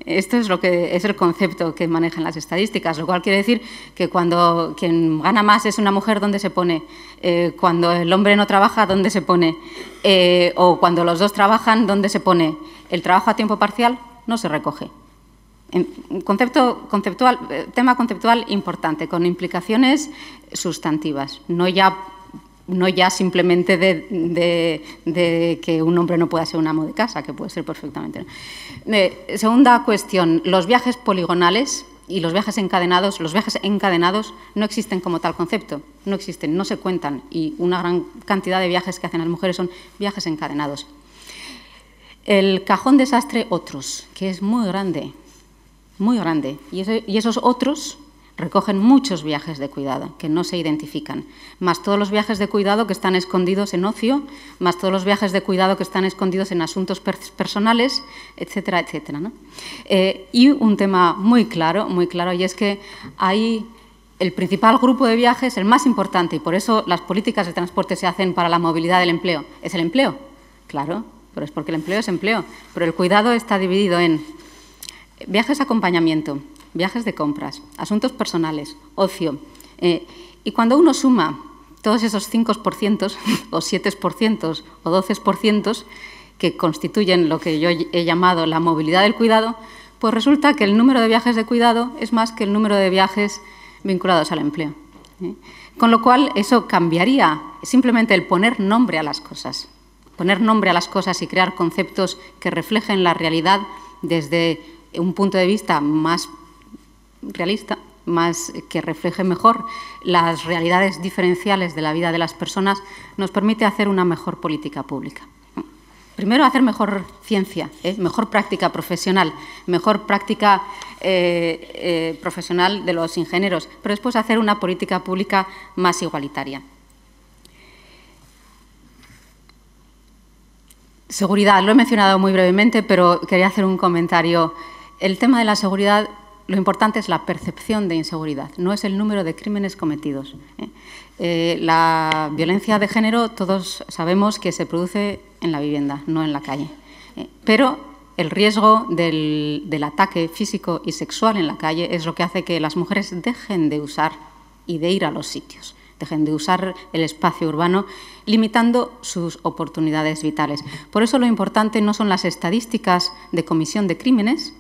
Esto es lo que es el concepto que manejan las estadísticas, lo cual quiere decir que cuando quien gana más es una mujer, ¿dónde se pone? Cuando el hombre no trabaja, ¿dónde se pone? O cuando los dos trabajan, ¿dónde se pone? El trabajo a tiempo parcial no se recoge. Tema conceptual importante, con implicaciones sustantivas, no ya simplemente de que un hombre no pueda ser un amo de casa, que puede ser perfectamente. Segunda cuestión, los viajes poligonales y los viajes encadenados no existen como tal concepto, no existen, no se cuentan, y una gran cantidad de viajes que hacen las mujeres son viajes encadenados. El cajón desastre otros, que es muy grande, y esos otros recogen muchos viajes de cuidado que no se identifican, más todos los viajes de cuidado que están escondidos en ocio, más todos los viajes de cuidado que están escondidos en asuntos personales, etcétera, etcétera, ¿no? Y un tema muy claro, y es que hay el principal grupo de viajes, el más importante, y por eso las políticas de transporte se hacen para la movilidad del empleo. ¿Es el empleo? Claro, pero es porque el empleo es empleo. Pero el cuidado está dividido en viajes de acompañamiento, viajes de compras, asuntos personales, ocio. Y cuando uno suma todos esos 5% o 7% o 12% que constituyen lo que yo he llamado la movilidad del cuidado, pues resulta que el número de viajes de cuidado es más que el número de viajes vinculados al empleo. Con lo cual, eso cambiaría simplemente el poner nombre a las cosas. poner nombre a las cosas y crear conceptos que reflejen la realidad desde un punto de vista más realista, más que refleje mejor las realidades diferenciales de la vida de las personas, nos permite hacer una mejor política pública. Primero, hacer mejor ciencia, mejor práctica profesional, mejor práctica profesional de los ingenieros, pero después hacer una política pública más igualitaria. Seguridad, lo he mencionado muy brevemente, pero quería hacer un comentario. El tema de la seguridad, lo importante es la percepción de inseguridad, no es el número de crímenes cometidos. La violencia de género, todos sabemos que se produce en la vivienda, no en la calle. Pero el riesgo del ataque físico y sexual en la calle es lo que hace que las mujeres dejen de usar y de ir a los sitios, dejen de usar el espacio urbano, limitando sus oportunidades vitales. Por eso lo importante no son las estadísticas de comisión de crímenes,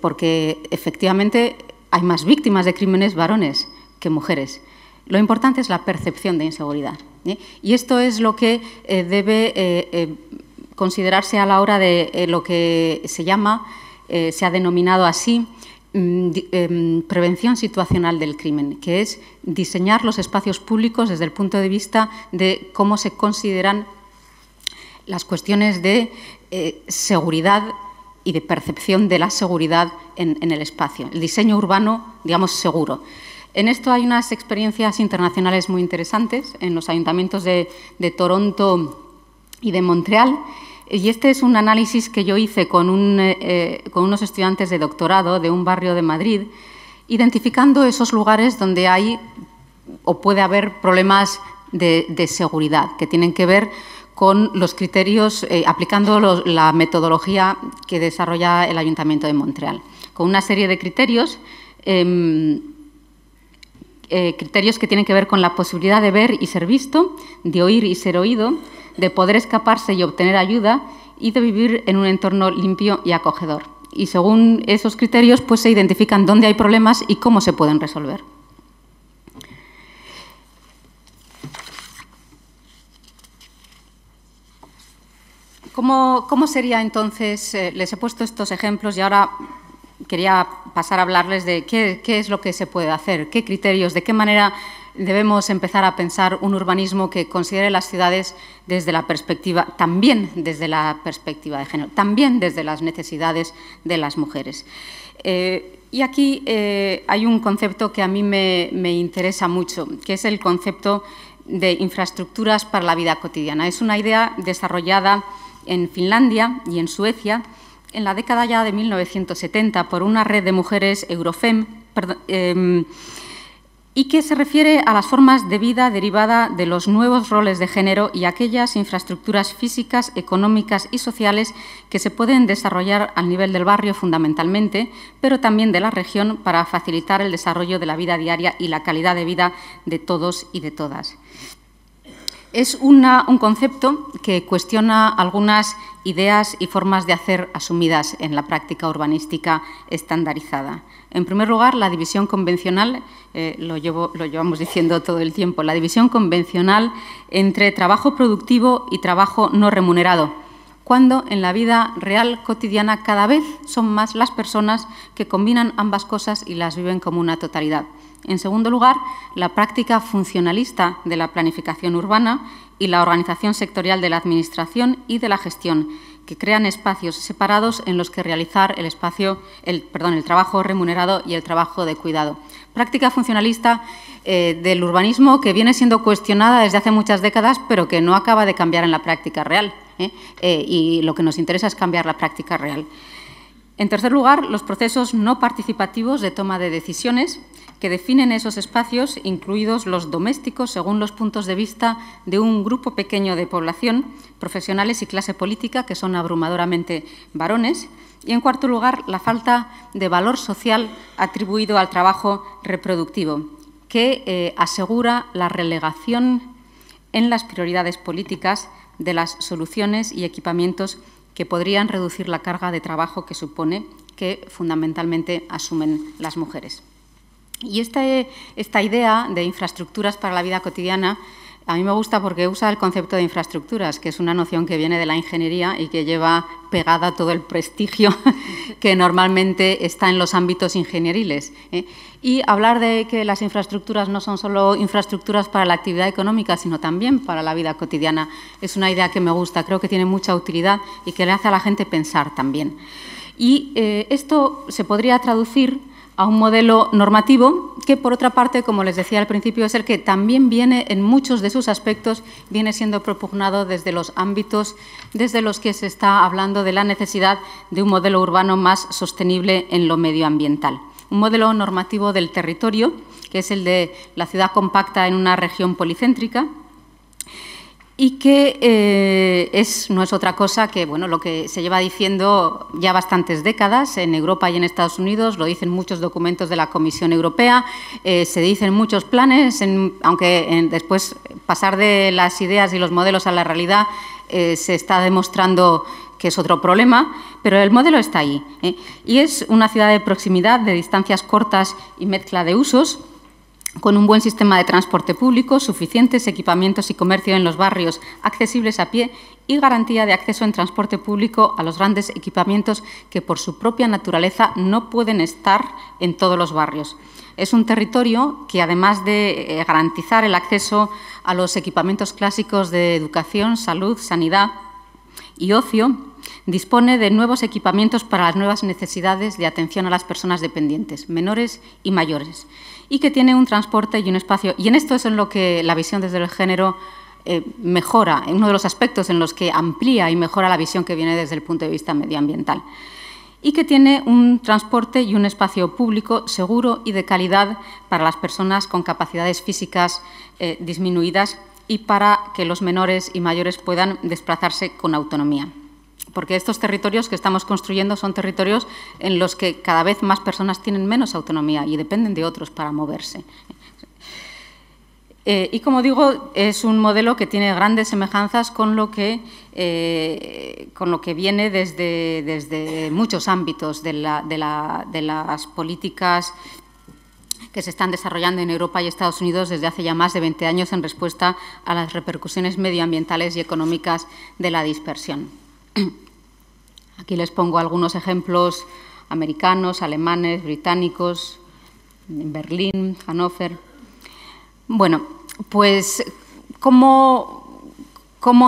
porque efectivamente hay más víctimas de crímenes varones que mujeres. Lo importante es la percepción de inseguridad. Y esto es lo que debe considerarse a la hora de lo que se llama, se ha denominado así, prevención situacional del crimen, que es diseñar los espacios públicos desde el punto de vista de cómo se consideran las cuestiones de seguridad y de percepción de la seguridad en el espacio. El diseño urbano, digamos, seguro. En esto hay unas experiencias internacionales muy interesantes en los ayuntamientos de Toronto y de Montreal. Y este es un análisis que yo hice con unos estudiantes de doctorado de un barrio de Madrid, identificando esos lugares donde hay o puede haber problemas de seguridad que tienen que ver con los criterios, aplicando la metodología que desarrolla el Ayuntamiento de Montreal, con una serie de criterios, criterios que tienen que ver con la posibilidad de ver y ser visto, de oír y ser oído, de poder escaparse y obtener ayuda y de vivir en un entorno limpio y acogedor. Y según esos criterios, pues se identifican dónde hay problemas y cómo se pueden resolver. ¿Cómo sería entonces? Les he puesto estos ejemplos y ahora quería pasar a hablarles de qué es lo que se puede hacer, qué criterios, de qué manera debemos empezar a pensar un urbanismo que considere las ciudades desde la perspectiva, también desde la perspectiva de género, también desde las necesidades de las mujeres. Y aquí hay un concepto que a mí me interesa mucho, que es el concepto de infraestructuras para la vida cotidiana. Es una idea desarrollada en Finlandia y en Suecia en la década ya de 1970 por una red de mujeres Eurofem, y que se refiere a las formas de vida derivada de los nuevos roles de género y aquellas infraestructuras físicas, económicas y sociales que se pueden desarrollar al nivel del barrio fundamentalmente, pero también de la región para facilitar el desarrollo de la vida diaria y la calidad de vida de todos y de todas. Es un concepto que cuestiona algunas ideas y formas de hacer asumidas en la práctica urbanística estandarizada. En primer lugar, la división convencional, lo llevamos diciendo todo el tiempo, la división convencional entre trabajo productivo y trabajo no remunerado, cuando en la vida real cotidiana cada vez son más las personas que combinan ambas cosas y las viven como una totalidad. En segundo lugar, la práctica funcionalista de la planificación urbana y la organización sectorial de la administración y de la gestión, que crean espacios separados en los que realizar el trabajo remunerado y el trabajo de cuidado. Práctica funcionalista del urbanismo que viene siendo cuestionada desde hace muchas décadas, pero que no acaba de cambiar en la práctica real. Y lo que nos interesa es cambiar la práctica real. En tercer lugar, los procesos no participativos de toma de decisiones que definen esos espacios, incluidos los domésticos, según los puntos de vista de un grupo pequeño de población, profesionales y clase política, que son abrumadoramente varones. Y, en cuarto lugar, la falta de valor social atribuido al trabajo reproductivo, que asegura la relegación en las prioridades políticas de las soluciones y equipamientos que podrían reducir la carga de trabajo que supone que fundamentalmente asumen las mujeres. Y esta idea de infraestructuras para la vida cotidiana A mí me gusta porque usa el concepto de infraestructuras, que es una noción que viene de la ingeniería y que lleva pegada todo el prestigio que normalmente está en los ámbitos ingenieriles. Y hablar de que las infraestructuras no son solo infraestructuras para la actividad económica, sino también para la vida cotidiana, es una idea que me gusta, creo que tiene mucha utilidad y que le hace a la gente pensar también. Y esto se podría traducir a un modelo normativo que, por otra parte, como les decía al principio, es el que también viene, en muchos de sus aspectos, viene siendo propugnado desde los ámbitos desde los que se está hablando de la necesidad de un modelo urbano más sostenible en lo medioambiental. Un modelo normativo del territorio, que es el de la ciudad compacta en una región policéntrica, y que no es otra cosa que lo que se lleva diciendo ya bastantes décadas en Europa y en Estados Unidos, lo dicen muchos documentos de la Comisión Europea, se dicen muchos planes, aunque después pasar de las ideas y los modelos a la realidad se está demostrando que es otro problema, pero el modelo está ahí. Y es una ciudad de proximidad, de distancias cortas y mezcla de usos, con un buen sistema de transporte público, suficientes equipamientos y comercio en los barrios accesibles a pie y garantía de acceso en transporte público a los grandes equipamientos que por su propia naturaleza no pueden estar en todos los barrios. Es un territorio que, además de garantizar el acceso a los equipamientos clásicos de educación, salud, sanidad y ocio, dispone de nuevos equipamientos para las nuevas necesidades de atención a las personas dependientes, menores y mayores, y que tiene un transporte y un espacio. Y en esto es en lo que la visión desde el género mejora, en uno de los aspectos en los que amplía y mejora la visión que viene desde el punto de vista medioambiental. Y que tiene un transporte y un espacio público seguro y de calidad para las personas con capacidades físicas disminuidas y para que los menores y mayores puedan desplazarse con autonomía. Porque estos territorios que estamos construyendo son territorios en los que cada vez más personas tienen menos autonomía y dependen de otros para moverse. Y, como digo, es un modelo que tiene grandes semejanzas con lo que viene desde muchos ámbitos de las políticas que se están desarrollando en Europa y Estados Unidos desde hace ya más de 20 años en respuesta a las repercusiones medioambientales y económicas de la dispersión. Aquí les pongo algunos ejemplos americanos, alemanes, británicos, en Berlín, Hannover. Bueno, pues, ¿cómo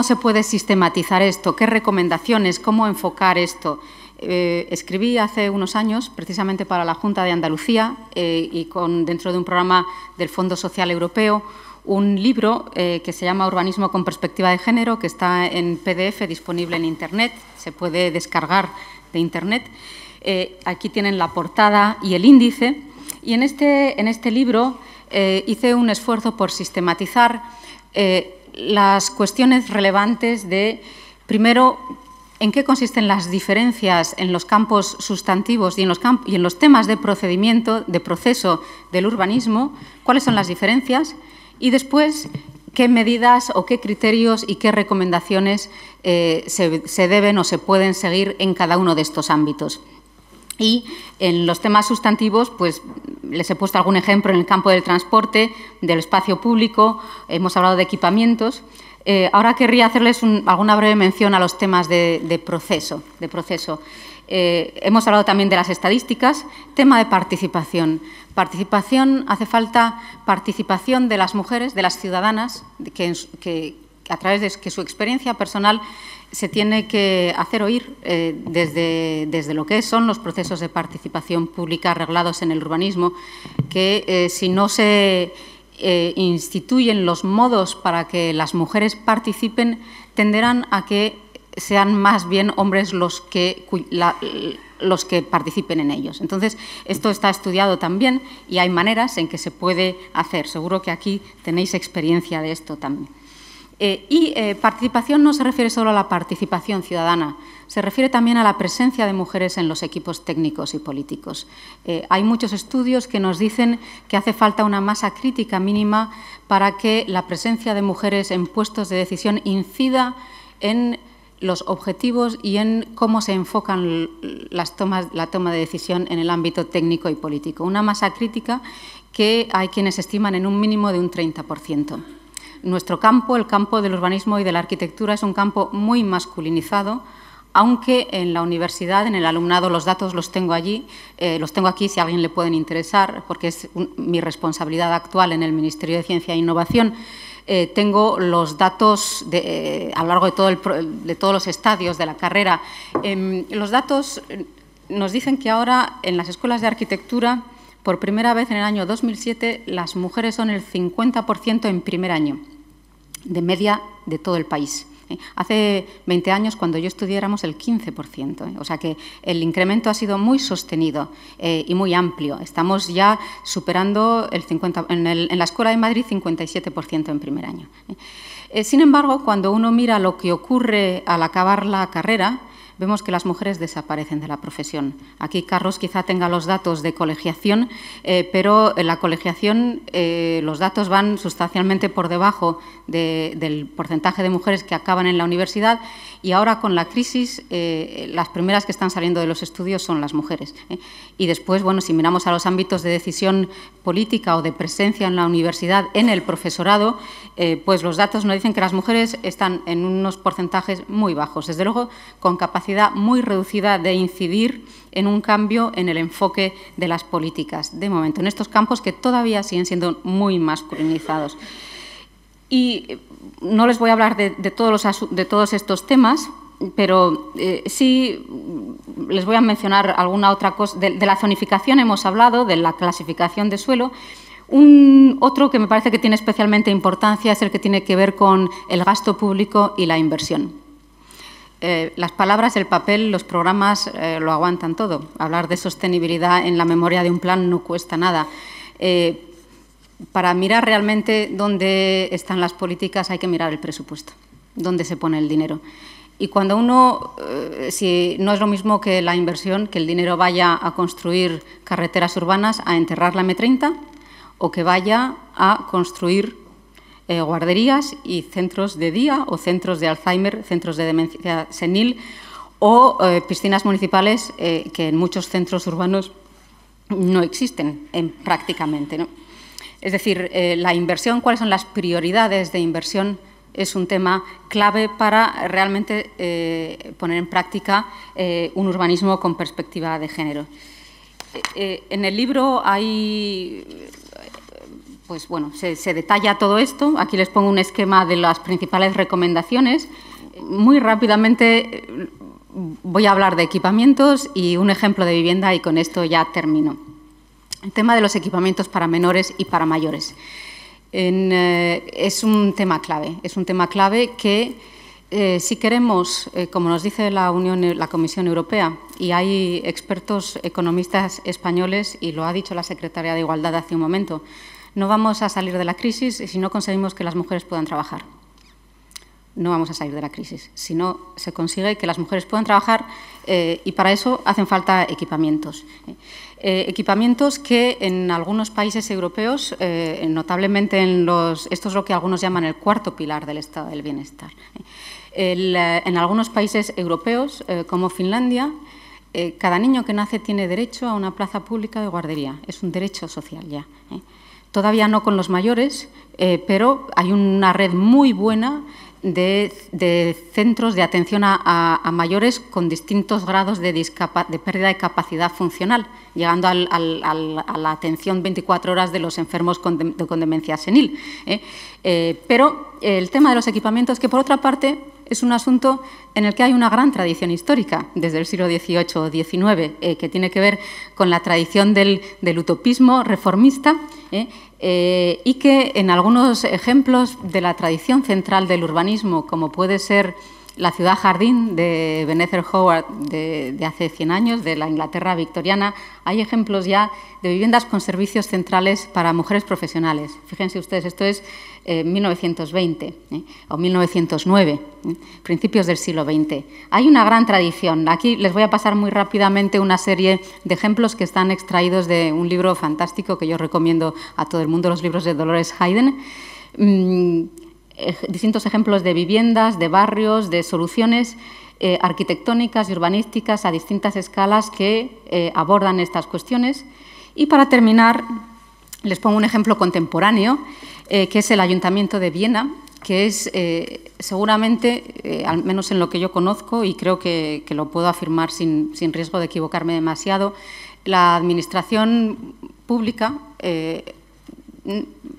se puede sistematizar esto? ¿Qué recomendaciones? ¿Cómo enfocar esto? Escribí hace unos años, precisamente para la Junta de Andalucía y dentro de un programa del Fondo Social Europeo, un libro que se llama Urbanismo con perspectiva de género, que está en PDF disponible en Internet, se puede descargar de Internet. Aquí tienen la portada y el índice. Y en este libro hice un esfuerzo por sistematizar las cuestiones relevantes de, primero, en qué consisten las diferencias en los campos sustantivos y en los temas de procedimiento, de proceso del urbanismo, cuáles son las diferencias, y después qué medidas o qué criterios y qué recomendaciones se deben o se pueden seguir en cada uno de estos ámbitos. Y en los temas sustantivos, pues les he puesto algún ejemplo en el campo del transporte, del espacio público, hemos hablado de equipamientos. Ahora querría hacerles alguna breve mención a los temas de proceso. Hemos hablado también de las estadísticas, tema de participación. Participación, hace falta participación de las mujeres, de las ciudadanas, que a través de que su experiencia personal se tiene que hacer oír desde lo que son los procesos de participación pública reglados en el urbanismo, que si no se instituyen los modos para que las mujeres participen, tenderán a que sean más bien hombres los que participen en ellos. Entonces, esto está estudiado también y hay maneras en que se puede hacer. Seguro que aquí tenéis experiencia de esto también. Participación no se refiere solo a la participación ciudadana, se refiere también a la presencia de mujeres en los equipos técnicos y políticos. Hay muchos estudios que nos dicen que hace falta una masa crítica mínima para que la presencia de mujeres en puestos de decisión incida en los objetivos y en cómo se enfocan la toma de decisión en el ámbito técnico y político. Una masa crítica que hay quienes estiman en un mínimo de un 30%. nuestro campo, el campo del urbanismo y de la arquitectura, es un campo muy masculinizado, aunque en la universidad, en el alumnado, los datos los tengo allí, los tengo aquí si a alguien le pueden interesar, porque es mi responsabilidad actual en el Ministerio de Ciencia e Innovación. Tengo los datos a lo largo de todos los estadios de la carrera. Los datos nos dicen que ahora en las escuelas de arquitectura, por primera vez en el año 2007, las mujeres son el 50% en primer año, de media de todo el país. Hace 20 años, cuando yo estudié, éramos el 15%. O sea que el incremento ha sido muy sostenido y muy amplio. Estamos ya superando el 50%, en la Escuela de Madrid, 57% en primer año. Sin embargo, cuando uno mira lo que ocurre al acabar la carrera, vemos que las mujeres desaparecen de la profesión. Aquí Carlos quizá tenga los datos de colegiación, pero en la colegiación los datos van sustancialmente por debajo del porcentaje de mujeres que acaban en la universidad, y ahora con la crisis las primeras que están saliendo de los estudios son las mujeres. Y después, bueno, si miramos a los ámbitos de decisión política o de presencia en la universidad, en el profesorado, pues los datos nos dicen que las mujeres están en unos porcentajes muy bajos, desde luego con capacidad muy reducida de incidir en un cambio en el enfoque de las políticas, de momento, en estos campos que todavía siguen siendo muy masculinizados. Y no les voy a hablar de todos estos temas, pero sí les voy a mencionar alguna otra cosa. De la zonificación hemos hablado, de la clasificación de suelo. Otro que me parece que tiene especialmente importancia es el que tiene que ver con el gasto público y la inversión. Las palabras, el papel, los programas lo aguantan todo. Hablar de sostenibilidad en la memoria de un plan no cuesta nada. Para mirar realmente dónde están las políticas hay que mirar el presupuesto, dónde se pone el dinero. Y cuando uno, si no es lo mismo que la inversión, que el dinero vaya a construir carreteras urbanas, a enterrar la M30, o que vaya a construir guarderías y centros de día o centros de Alzheimer, centros de demencia senil o piscinas municipales que en muchos centros urbanos no existen prácticamente, ¿no? Es decir, la inversión, cuáles son las prioridades de inversión, es un tema clave para realmente poner en práctica un urbanismo con perspectiva de género. En el libro hay... Pues bueno, se detalla todo esto. Aquí les pongo un esquema de las principales recomendaciones. Muy rápidamente voy a hablar de equipamientos y un ejemplo de vivienda, y con esto ya termino. El tema de los equipamientos para menores y para mayores. Es un tema clave que si queremos, como nos dice la Comisión Europea, y hay expertos economistas españoles, y lo ha dicho la secretaria de Igualdad hace un momento, no vamos a salir de la crisis si no conseguimos que las mujeres puedan trabajar. No vamos a salir de la crisis si no se consigue que las mujeres puedan trabajar, y para eso hacen falta equipamientos. Equipamientos que en algunos países europeos, notablemente esto es lo que algunos llaman el cuarto pilar del estado del bienestar. En algunos países europeos, como Finlandia, cada niño que nace tiene derecho a una plaza pública de guardería. Es un derecho social ya. Todavía no con los mayores, pero hay una red muy buena de centros de atención a mayores con distintos grados de pérdida de capacidad funcional, llegando a la atención 24 horas de los enfermos con demencia senil. Pero el tema de los equipamientos, que por otra parte es un asunto en el que hay una gran tradición histórica, desde el siglo XVIII o XIX, que tiene que ver con la tradición del utopismo reformista, y que en algunos ejemplos de la tradición central del urbanismo, como puede ser la ciudad jardín de Ebenezer Howard de hace 100 años, de la Inglaterra victoriana, hay ejemplos ya de viviendas con servicios centrales para mujeres profesionales. Fíjense ustedes, esto es 1920 o 1909, principios del siglo XX. Hay una gran tradición. Aquí les voy a pasar muy rápidamente una serie de ejemplos que están extraídos de un libro fantástico que yo recomiendo a todo el mundo, los libros de Dolores Hayden. Distintos ejemplos de viviendas, de barrios, de soluciones arquitectónicas y urbanísticas a distintas escalas que abordan estas cuestiones. Y para terminar, les pongo un ejemplo contemporáneo que es el Ayuntamiento de Viena, que es seguramente, al menos en lo que yo conozco, y creo que lo puedo afirmar sin riesgo de equivocarme demasiado, la administración pública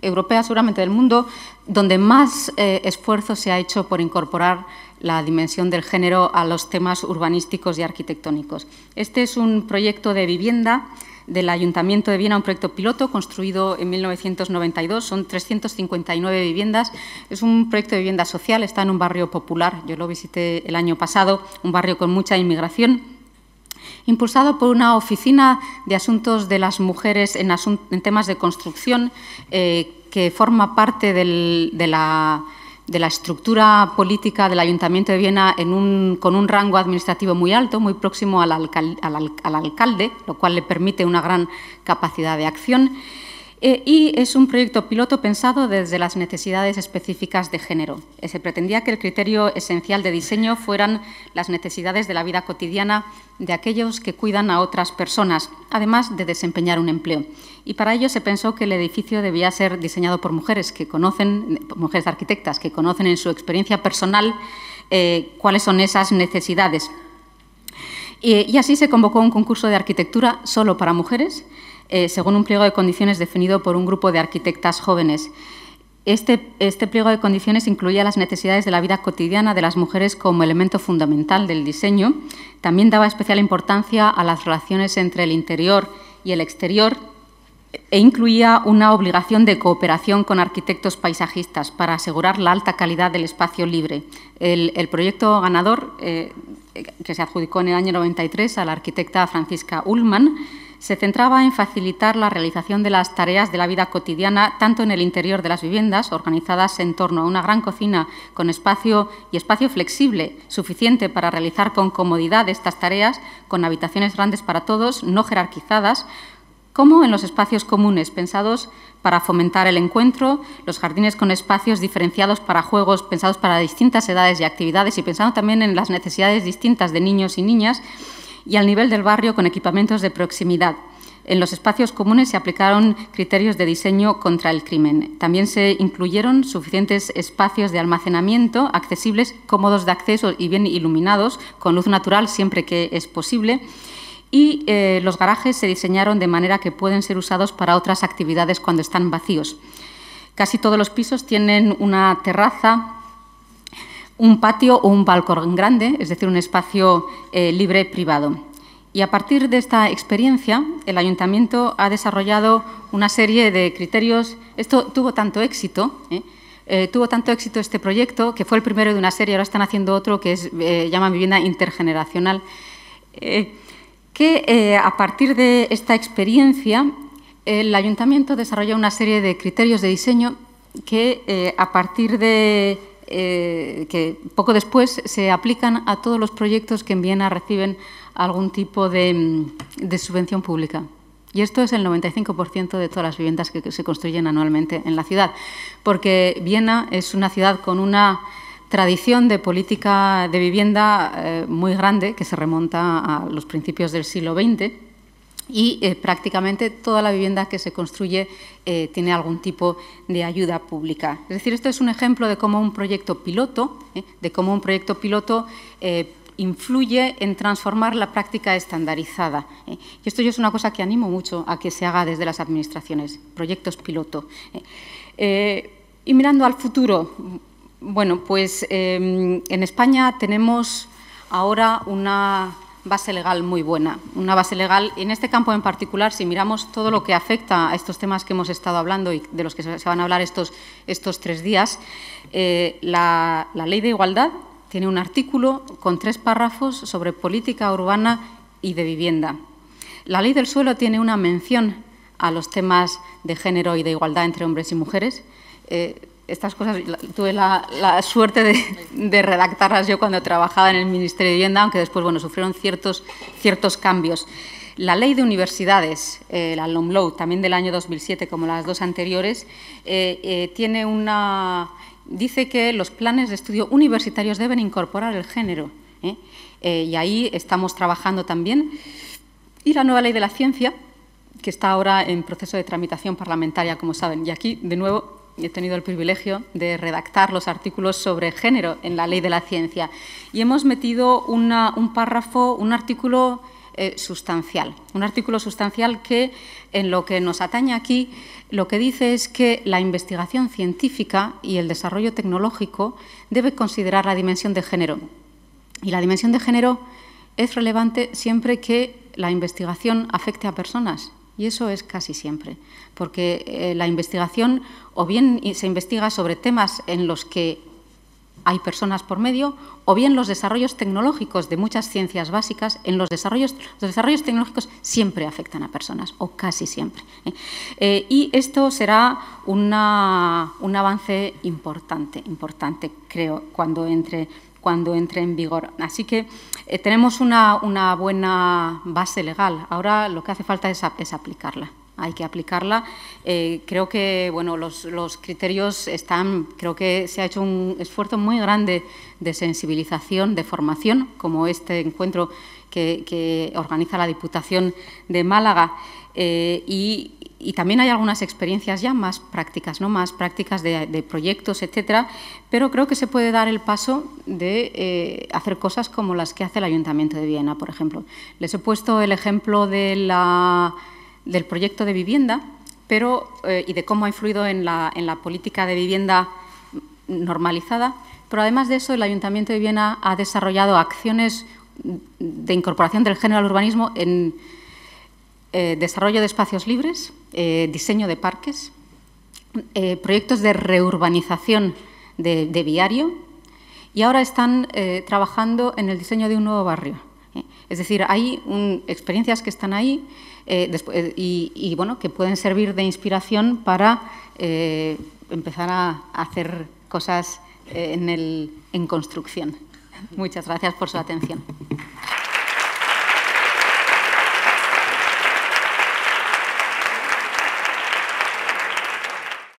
europea, seguramente del mundo, donde más esfuerzo se ha hecho por incorporar la dimensión del género a los temas urbanísticos y arquitectónicos. Este es un proyecto de vivienda del Ayuntamiento de Viena, un proyecto piloto construido en 1992. Son 359 viviendas. Es un proyecto de vivienda social, está en un barrio popular. Yo lo visité el año pasado, un barrio con mucha inmigración, impulsado por una oficina de asuntos de las mujeres en temas de construcción que forma parte de la estructura política del Ayuntamiento de Viena con un rango administrativo muy alto, muy próximo al alcalde, lo cual le permite una gran capacidad de acción. Y es un proyecto piloto pensado desde las necesidades específicas de género. Se pretendía que el criterio esencial de diseño fueran las necesidades de la vida cotidiana de aquellos que cuidan a otras personas, además de desempeñar un empleo. Y para ello se pensó que el edificio debía ser diseñado por mujeres mujeres arquitectas, que conocen en su experiencia personal cuáles son esas necesidades. Y así se convocó un concurso de arquitectura solo para mujeres, según un pliego de condiciones definido por un grupo de arquitectas jóvenes. Este pliego de condiciones incluía las necesidades de la vida cotidiana de las mujeres como elemento fundamental del diseño. También daba especial importancia a las relaciones entre el interior y el exterior e incluía una obligación de cooperación con arquitectos paisajistas para asegurar la alta calidad del espacio libre. El proyecto ganador, que se adjudicó en el año 93 a la arquitecta Franziska Ullmann, se centraba en facilitar la realización de las tareas de la vida cotidiana, tanto en el interior de las viviendas, organizadas en torno a una gran cocina con espacio flexible, suficiente para realizar con comodidad estas tareas, con habitaciones grandes para todos, no jerarquizadas, como en los espacios comunes, pensados para fomentar el encuentro, los jardines con espacios diferenciados para juegos, pensados para distintas edades y actividades, y pensando también en las necesidades distintas de niños y niñas, y al nivel del barrio con equipamientos de proximidad. En los espacios comunes se aplicaron criterios de diseño contra el crimen. También se incluyeron suficientes espacios de almacenamiento accesibles, cómodos de acceso y bien iluminados, con luz natural siempre que es posible. Y los garajes se diseñaron de manera que pueden ser usados para otras actividades cuando están vacíos. Casi todos los pisos tienen una terraza, un patio o un balcón grande, es decir, un espacio libre privado. Y a partir de esta experiencia, el Ayuntamiento ha desarrollado una serie de criterios. Esto tuvo tanto éxito, este proyecto, que fue el primero de una serie, ahora están haciendo otro que llaman vivienda intergeneracional, que a partir de esta experiencia, el Ayuntamiento desarrolló una serie de criterios de diseño que a partir de que poco después se aplican a todos los proyectos que en Viena reciben algún tipo de subvención pública. Y esto es el 95% de todas las viviendas que se construyen anualmente en la ciudad, porque Viena es una ciudad con una tradición de política de vivienda muy grande, que se remonta a los principios del siglo XX, y prácticamente toda la vivienda que se construye tiene algún tipo de ayuda pública. Es decir, esto es un ejemplo de cómo un proyecto piloto, influye en transformar la práctica estandarizada. Y esto yo es una cosa que animo mucho a que se haga desde las administraciones, proyectos piloto. Y mirando al futuro, bueno, pues en España tenemos ahora una base legal muy buena, una base legal, en este campo en particular, si miramos todo lo que afecta a estos temas que hemos estado hablando y de los que se van a hablar estos 3 días, la Ley de Igualdad tiene un artículo con 3 párrafos sobre política urbana y de vivienda. La Ley del Suelo tiene una mención a los temas de género y de igualdad entre hombres y mujeres. Estas cosas tuve la suerte de redactarlas yo cuando trabajaba en el Ministerio de Vivienda, aunque después sufrieron ciertos cambios. La Ley de Universidades, la LOMLOE, también del año 2007, como las 2 anteriores, dice que los planes de estudio universitarios deben incorporar el género. Y ahí estamos trabajando también. Y la nueva Ley de la Ciencia, que está ahora en proceso de tramitación parlamentaria, como saben. Y aquí, de nuevo, he tenido el privilegio de redactar los artículos sobre género en la Ley de la Ciencia y hemos metido un párrafo, un artículo sustancial. Un artículo sustancial que, en lo que nos atañe aquí, lo que dice es que la investigación científica y el desarrollo tecnológico debe considerar la dimensión de género. Y la dimensión de género es relevante siempre que la investigación afecte a personas. Y eso es casi siempre, porque la investigación o bien se investiga sobre temas en los que hay personas por medio, o bien los desarrollos tecnológicos de muchas ciencias básicas, los desarrollos tecnológicos siempre afectan a personas, o casi siempre. Y esto será un avance importante, creo, cuando entre en vigor. Así que tenemos una buena base legal. Ahora lo que hace falta es aplicarla. Hay que aplicarla. Creo que bueno, los criterios están, creo que se ha hecho un esfuerzo muy grande de sensibilización, de formación, como este encuentro que organiza la Diputación de Málaga. Y también hay algunas experiencias ya más prácticas, ¿no? Más prácticas de proyectos, etcétera, pero creo que se puede dar el paso de hacer cosas como las que hace el Ayuntamiento de Viena, por ejemplo. Les he puesto el ejemplo del proyecto de vivienda, y de cómo ha influido en la política de vivienda normalizada, pero además de eso el Ayuntamiento de Viena ha desarrollado acciones de incorporación del género al urbanismo en desarrollo de espacios libres, diseño de parques, proyectos de reurbanización de viario, y ahora están trabajando en el diseño de un nuevo barrio. Es decir, hay experiencias que están ahí y bueno, que pueden servir de inspiración para empezar a hacer cosas en construcción. Muchas gracias por su atención.